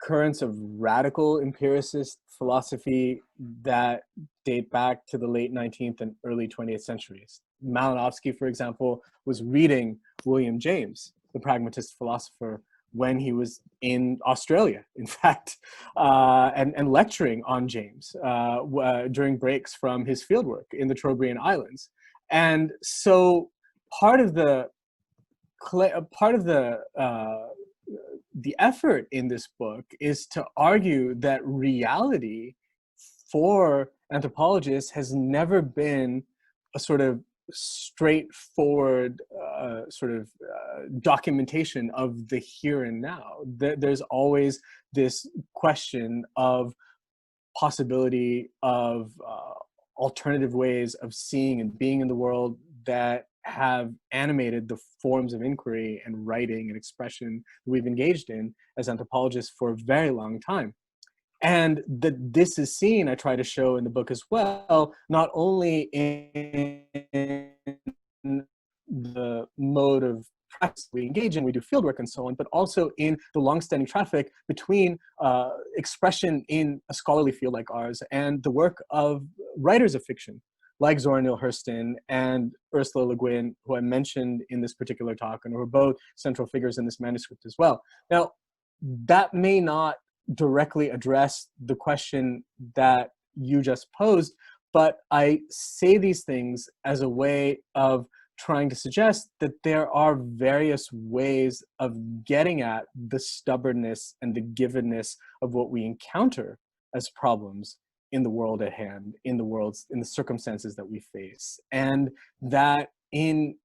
currents of radical empiricist philosophy that date back to the late 19th and early 20th centuries. Malinowski, for example, was reading William James, the pragmatist philosopher, when he was in Australia, in fact, and lecturing on James during breaks from his fieldwork in the Trobriand Islands. And so part of the effort in this book is to argue that reality for anthropologists has never been a sort of straightforward documentation of the here and now. There's always this question of possibility of alternative ways of seeing and being in the world that have animated the forms of inquiry and writing and expression we've engaged in as anthropologists for a very long time. And that this is seen, I try to show in the book as well, not only in the mode of practice we engage in, we do fieldwork and so on, but also in the longstanding traffic between expression in a scholarly field like ours and the work of writers of fiction, like Zora Neale Hurston and Ursula Le Guin, who I mentioned in this particular talk, and who are both central figures in this manuscript as well. Now, that may not directly address the question that you just posed, but I say these things as a way of trying to suggest that there are various ways of getting at the stubbornness and the givenness of what we encounter as problems in the world at hand, in the circumstances that we face. And that in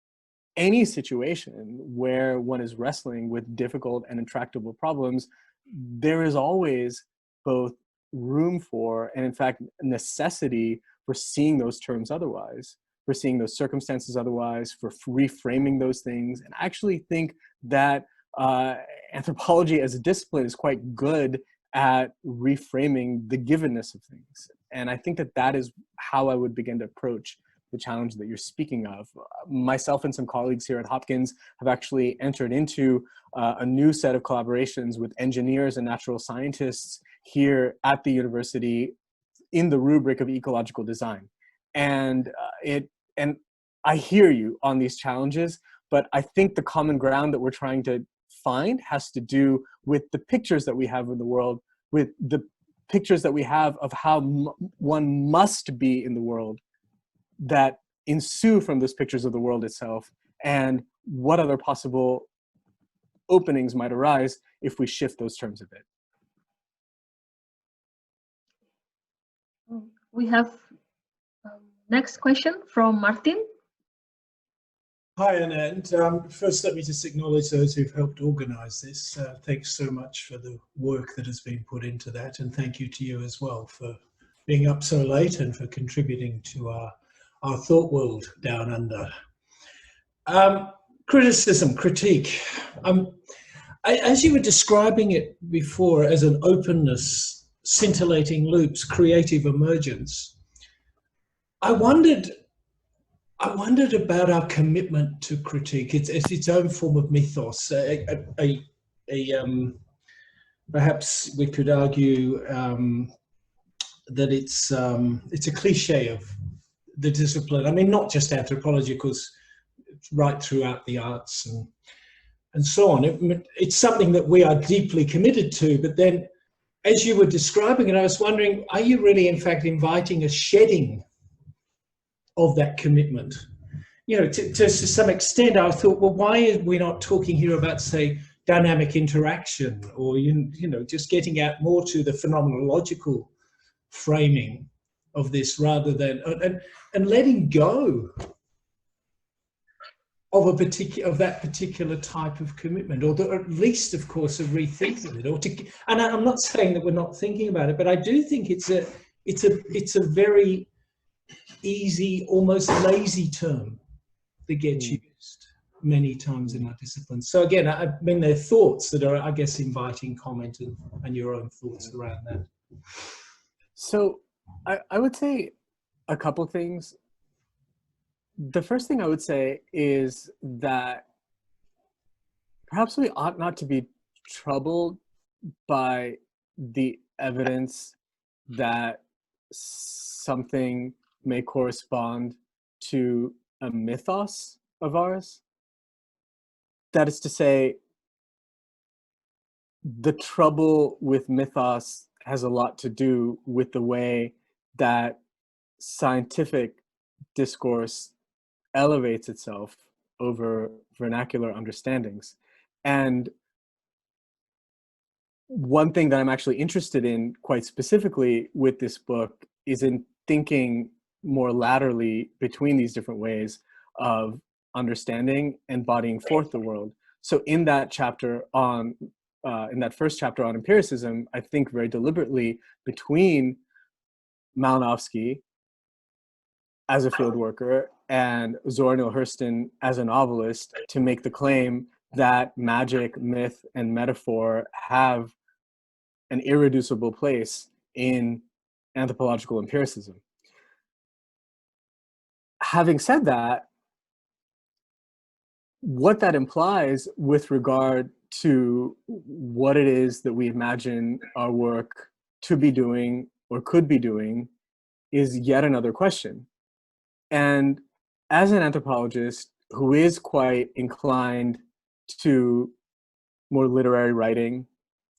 any situation where one is wrestling with difficult and intractable problems, there is always both room for, and in fact, necessity for seeing those terms otherwise, for seeing those circumstances otherwise, for reframing those things. And I actually think that anthropology as a discipline is quite good at reframing the givenness of things. And I think that that is how I would begin to approach the challenge that you're speaking of. Myself and some colleagues here at Hopkins have actually entered into a new set of collaborations with engineers and natural scientists here at the university in the rubric of ecological design. And I hear you on these challenges, but I think the common ground that we're trying to find has to do with the pictures that we have in the world, with the pictures that we have of how one must be in the world that ensue from those pictures of the world itself, and what other possible openings might arise if we shift those terms a bit. We have next question from Martin. Hi, Anand. First, let me just acknowledge those who've helped organize this. Thanks so much for the work that has been put into that. And thank you to you as well for being up so late and for contributing to our thought world down under. Criticism, critique. As you were describing it before as an openness, scintillating loops, creative emergence, I wondered about our commitment to critique. It's its own form of mythos. Perhaps we could argue that it's a cliche of the discipline. I mean, not just anthropology, of course, it's right throughout the arts and so on. It's something that we are deeply committed to. But then, as you were describing it, I was wondering, are you really, in fact, inviting a shedding of that commitment? You know, to some extent, I thought, well, why are we not talking here about, say, dynamic interaction, or you know, just getting at more to the phenomenological framing of this, rather than and letting go of that particular type of commitment, or at least, of course, of rethinking it, and I'm not saying that we're not thinking about it, but I do think it's a very easy, almost lazy term that gets used many times in our discipline. So again, I mean, there are thoughts that are, I guess, inviting comment and your own thoughts around that. So I would say a couple of things. The first thing I would say is that perhaps we ought not to be troubled by the evidence that something may correspond to a mythos of ours. That is to say, the trouble with mythos has a lot to do with the way that scientific discourse elevates itself over vernacular understandings. And one thing that I'm actually interested in quite specifically with this book is in thinking more laterally between these different ways of understanding and bodying forth the world. So in that chapter on, in that first chapter on empiricism, I think very deliberately between Malinowski as a field worker and Zora Neale Hurston as a novelist to make the claim that magic, myth, and metaphor have an irreducible place in anthropological empiricism. Having said that, what that implies with regard to what it is that we imagine our work to be doing or could be doing is yet another question. And as an anthropologist who is quite inclined to more literary writing,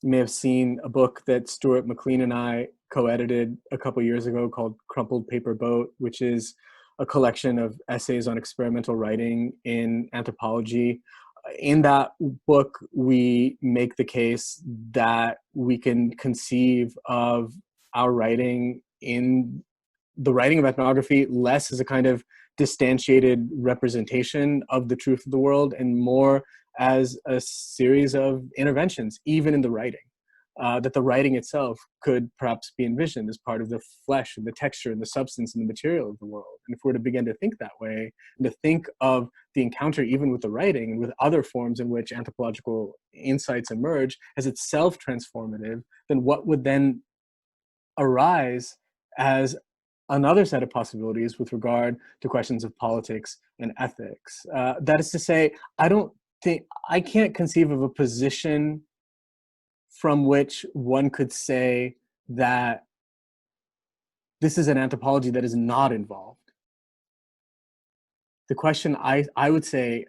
you may have seen a book that Stuart McLean and I co-edited a couple years ago called Crumpled Paper Boat, which is a collection of essays on experimental writing in anthropology. In that book, we make the case that we can conceive of our writing in the writing of ethnography less as a kind of distantiated representation of the truth of the world and more as a series of interventions, even in the writing. That the writing itself could perhaps be envisioned as part of the flesh and the texture and the substance and the material of the world. And if we're to begin to think that way, and to think of the encounter even with the writing and with other forms in which anthropological insights emerge as itself transformative, then what would then arise as another set of possibilities with regard to questions of politics and ethics? That is to say, I can't conceive of a position from which one could say that this is an anthropology that is not involved. The question I would say,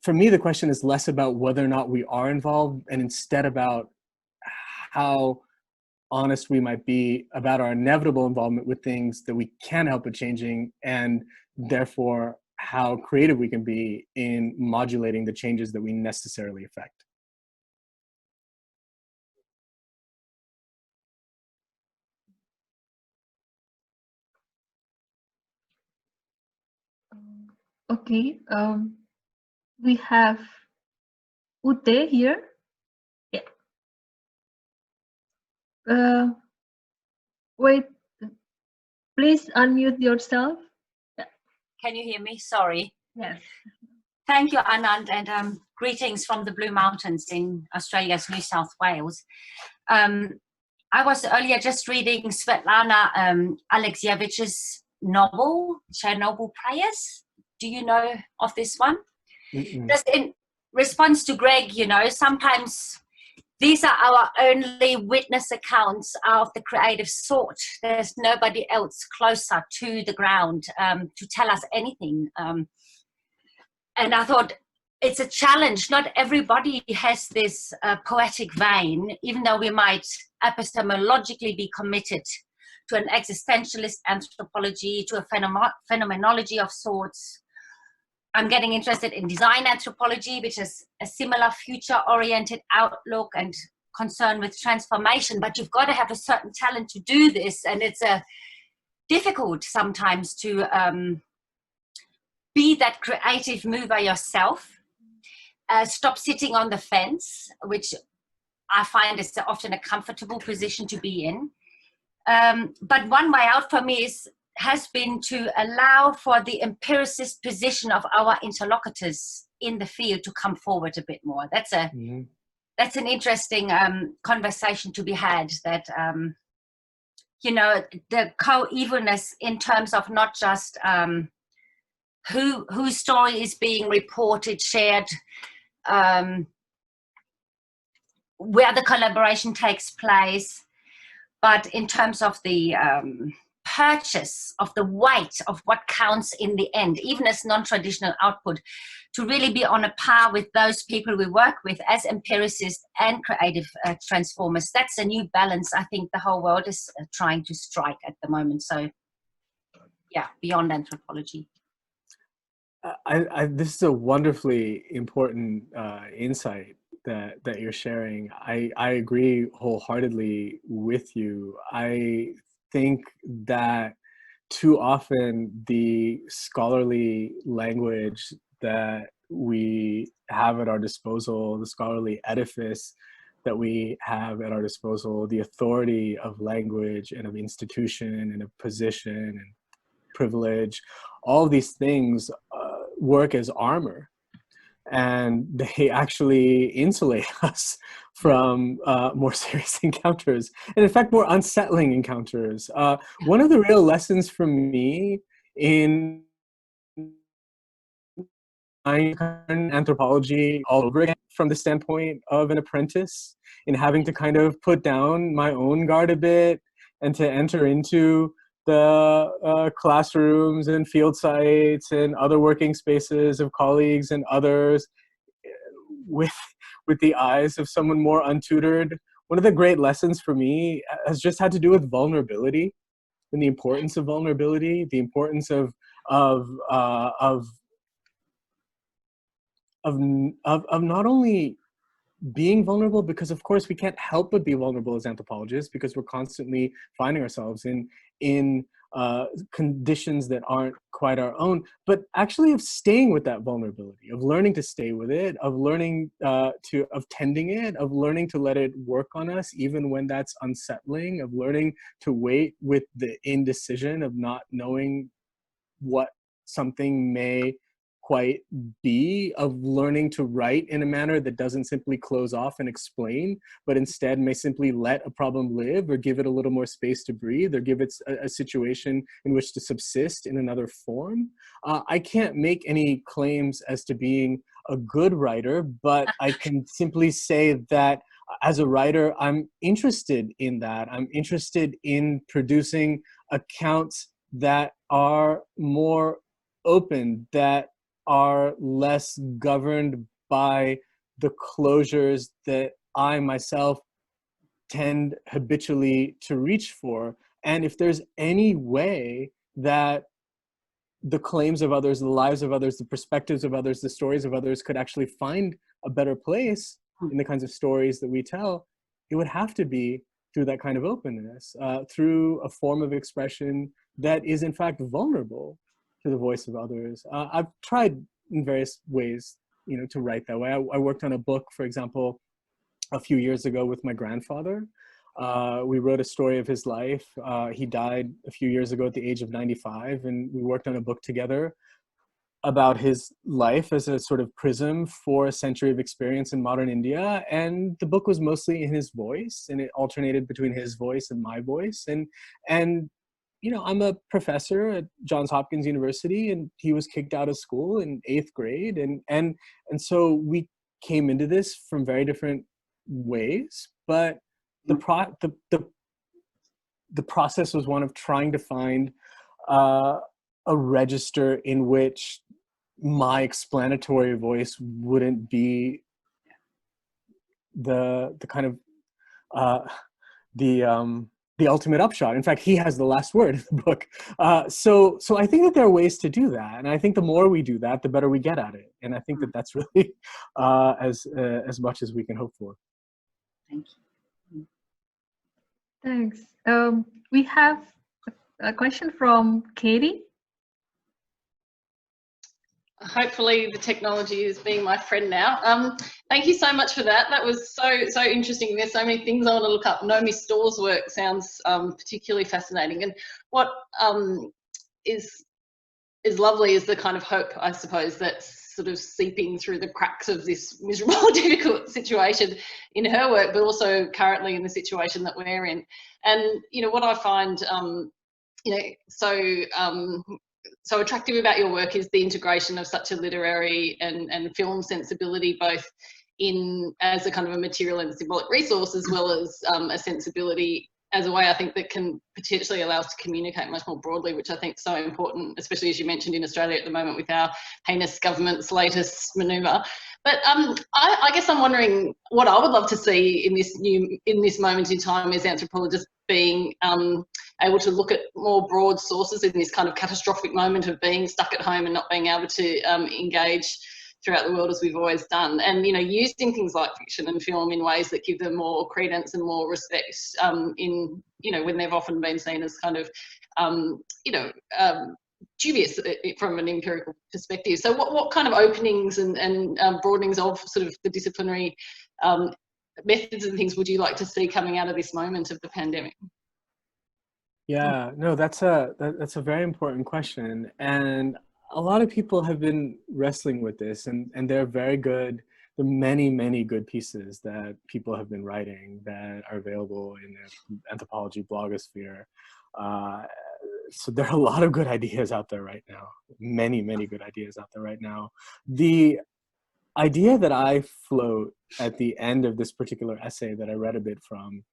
for me, the question is less about whether or not we are involved and instead about how honest we might be about our inevitable involvement with things that we can't help but changing, and therefore how creative we can be in modulating the changes that we necessarily affect. Okay, we have Ute here. Yeah. Wait, please unmute yourself. Yeah. Can you hear me? Sorry. Yes. Thank you, Anand, and greetings from the Blue Mountains in Australia's New South Wales. I was earlier just reading Svetlana Alexievich's novel, Chernobyl Prayers. Do you know of this one? Just in response to Greg, you know, sometimes these are our only witness accounts of the creative sort. There's nobody else closer to the ground to tell us anything. And I thought it's a challenge. Not everybody has this poetic vein, even though we might epistemologically be committed to an existentialist anthropology, to a phenomenology of sorts. I'm getting interested in design anthropology, which is a similar future-oriented outlook and concern with transformation, but you've got to have a certain talent to do this, and it's difficult sometimes to be that creative mover yourself, stop sitting on the fence, which I find is often a comfortable position to be in. But one way out for me has been to allow for the empiricist position of our interlocutors in the field to come forward a bit more. That's an interesting conversation to be had, that you know, the co-evenness in terms of not just whose story is being reported, shared, where the collaboration takes place, but in terms of the purchase of the weight of what counts in the end, even as non-traditional output, to really be on a par with those people we work with as empiricists and creative transformers. That's a new balance I think the whole world is trying to strike at the moment. So yeah, beyond anthropology. This is a wonderfully important insight that you're sharing. I agree wholeheartedly with you. I think that too often the scholarly language that we have at our disposal, the scholarly edifice that we have at our disposal, the authority of language and of institution and of position and privilege, all of these things work as armor, and they actually insulate us from more serious encounters, and in fact more unsettling encounters. One of the real lessons for me in anthropology all over again from the standpoint of an apprentice, in having to kind of put down my own guard a bit and to enter into the classrooms and field sites and other working spaces of colleagues and others with the eyes of someone more untutored. One of the great lessons for me has just had to do with vulnerability and the importance of vulnerability, the importance of not only being vulnerable, because of course we can't help but be vulnerable as anthropologists, because we're constantly finding ourselves in conditions that aren't quite our own, but actually of staying with that vulnerability, of learning to stay with it, of learning of tending it, of learning to let it work on us even when that's unsettling, of learning to wait with the indecision of not knowing what something may quite be, of learning to write in a manner that doesn't simply close off and explain, but instead may simply let a problem live, or give it a little more space to breathe, or give it a situation in which to subsist in another form. I can't make any claims as to being a good writer, but I can simply say that as a writer, I'm interested in that. I'm interested in producing accounts that are more open, that are less governed by the closures that I myself tend habitually to reach for. And if there's any way that the claims of others, the lives of others, the perspectives of others, the stories of others could actually find a better place in the kinds of stories that we tell, it would have to be through that kind of openness, through a form of expression that is in fact vulnerable to the voice of others. I've tried in various ways, to write that way. I worked on a book, for example, a few years ago with my grandfather. We wrote a story of his life. He died a few years ago at the age of 95, and we worked on a book together about his life as a sort of prism for a century of experience in modern India. And the book was mostly in his voice, and it alternated between his voice and my voice. And I'm a professor at Johns Hopkins University, and he was kicked out of school in 8th grade. And so we came into this from very different ways, but the process was one of trying to find a register in which my explanatory voice wouldn't be the kind of the ultimate upshot. In fact, he has the last word in the book. So I think that there are ways to do that, and I think the more we do that, the better we get at it. And I think that that's really as much as we can hope for. Thank you. Thanks. We have a question from Katie. Hopefully the technology is being my friend now. Thank you so much for that. That was so interesting. There's so many things I want to look up. Nomi Storr's work sounds particularly fascinating. And what is lovely is the kind of hope, I suppose, that's sort of seeping through the cracks of this miserable, difficult situation in her work, but also currently in the situation that we're in. And, what I find, so attractive about your work is the integration of such a literary and film sensibility, both as a kind of a material and symbolic resource, as well as a sensibility as a way, I think, that can potentially allow us to communicate much more broadly, which I think is so important, especially as you mentioned in Australia at the moment with our heinous government's latest manoeuvre. But I guess I'm wondering what I would love to see in this moment in time as anthropologists being able to look at more broad sources in this kind of catastrophic moment of being stuck at home and not being able to engage throughout the world as we've always done, and using things like fiction and film in ways that give them more credence and more respect when they've often been seen as kind of dubious from an empirical perspective. So what kind of openings and broadenings of sort of the disciplinary methods and things would you like to see coming out of this moment of the pandemic? Yeah, no, that's a very important question, and a lot of people have been wrestling with this, and they're very good. There are many good pieces that people have been writing that are available in the anthropology blogosphere. so there are a lot of good ideas out there right now. Many, many good ideas out there right now. The idea that I float at the end of this particular essay that I read a bit from,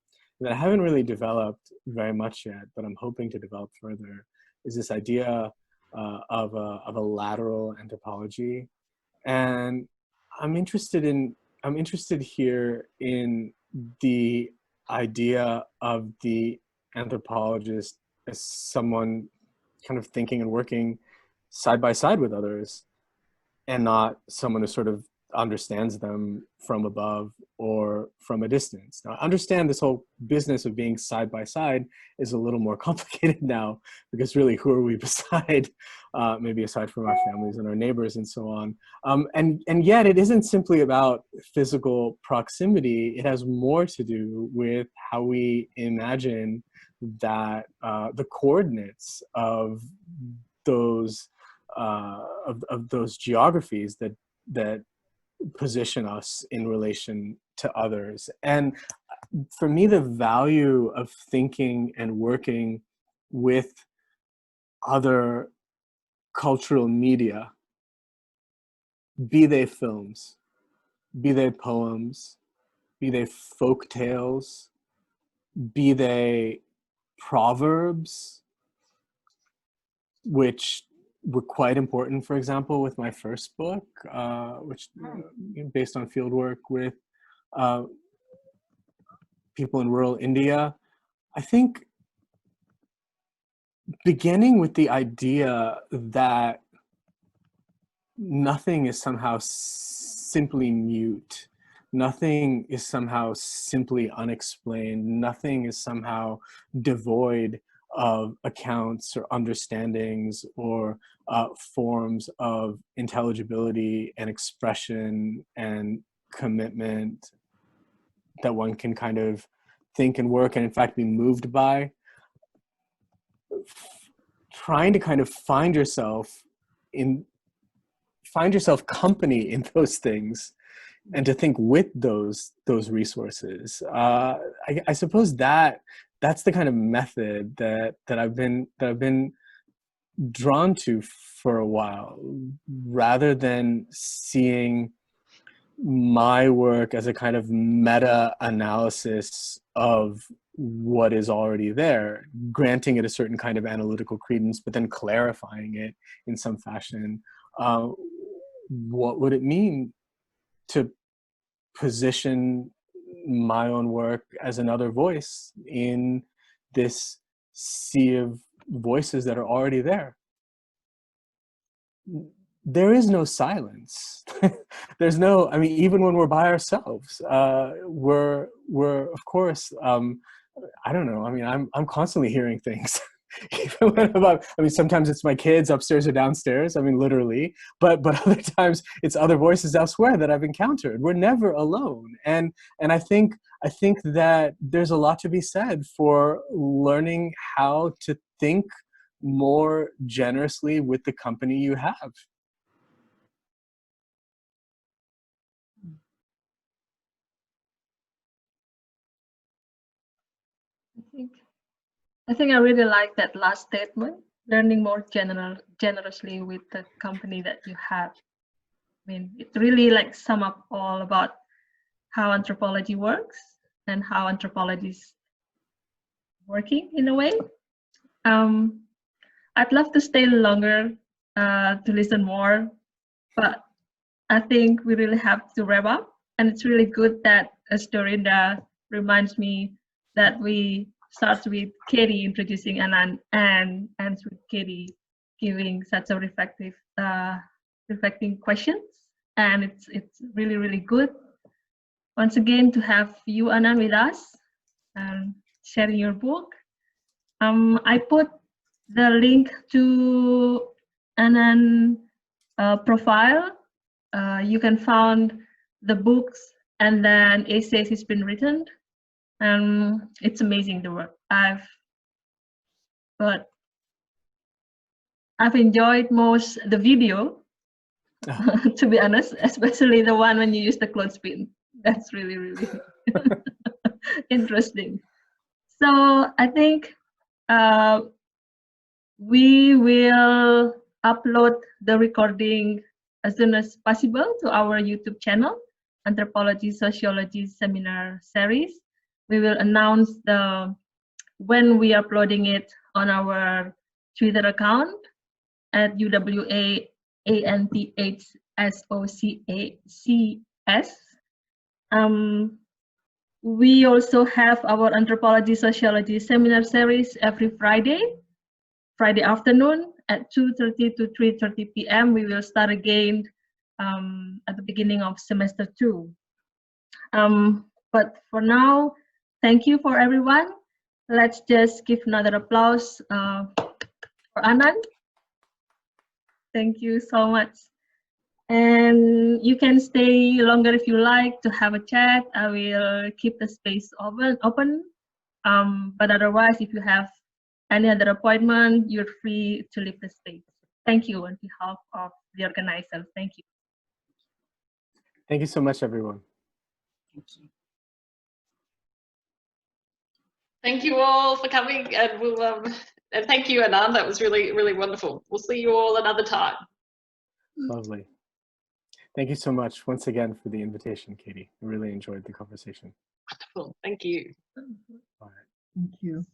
that I haven't really developed very much yet, but I'm hoping to develop further, is this idea of a lateral anthropology. And I'm interested here in the idea of the anthropologist as someone kind of thinking and working side by side with others, and not someone who sort of understands them from above or from a distance. Now, I understand this whole business of being side by side is a little more complicated now, because really, who are we beside, maybe aside from our families and our neighbors and so on. And yet it isn't simply about physical proximity. It has more to do with how we imagine that the coordinates of those geographies that position us in relation to others. And for me, the value of thinking and working with other cultural media, be they films, be they poems, be they folk tales, be they proverbs, which were quite important, for example, with my first book, which based on fieldwork with people in rural India. I think beginning with the idea that nothing is somehow simply mute, nothing is somehow simply unexplained, nothing is somehow devoid of accounts or understandings or forms of intelligibility and expression and commitment that one can kind of think and work and in fact be moved by. Trying to kind of find yourself company in those things and to think with those resources. I suppose that's the kind of method that I've been drawn to for a while, rather than seeing my work as a kind of meta-analysis of what is already there, granting it a certain kind of analytical credence, but then clarifying it in some fashion. What would it mean to position my own work as another voice in this sea of voices that are already there? There is no silence. There's no, I mean, even when we're by ourselves, we're of course, I don't know. I mean, I'm constantly hearing things. Even when sometimes it's my kids upstairs or downstairs. I mean, literally. But other times it's other voices elsewhere that I've encountered. We're never alone. And I think that there's a lot to be said for learning how to think more generously with the company you have. I think I really like that last statement, learning more generously with the company that you have. I mean, it really like sum up all about how anthropology works and how anthropology is working in a way. I'd love to stay longer to listen more, but I think we really have to wrap up. And it's really good that Dorinda reminds me that we start with Katie introducing Anand and ends with Katie giving such a reflecting questions. And it's really, really good once again to have you, Anand, with us and sharing your book. I put the link to Anand's profile. You can find the books and then essays he's been written. It's amazing the work. I've enjoyed most the video, to be honest, especially the one when you use the clothespin. That's really, really interesting. So I think We will upload the recording as soon as possible to our YouTube channel, Anthropology Sociology Seminar Series. We will announce when we are uploading it on our Twitter account at UWAANTHSOCACS. We also have our Anthropology Sociology Seminar Series every Friday afternoon at 2:30 to 3:30 p.m. We will start again at the beginning of semester 2. But for now, thank you for everyone. Let's just give another applause for Anand. Thank you so much. And you can stay longer if you like to have a chat. I will keep the space open. But otherwise, if you have any other appointment, you're free to leave the space. Thank you on behalf of the organizers. Thank you. Thank you so much, everyone. Thank you. Thank you all for coming, and we'll and thank you, Anand. That was really, really wonderful. We'll see you all another time. Lovely. Thank you so much once again for the invitation, Katie. I really enjoyed the conversation. Wonderful. Thank you. All right. Thank you.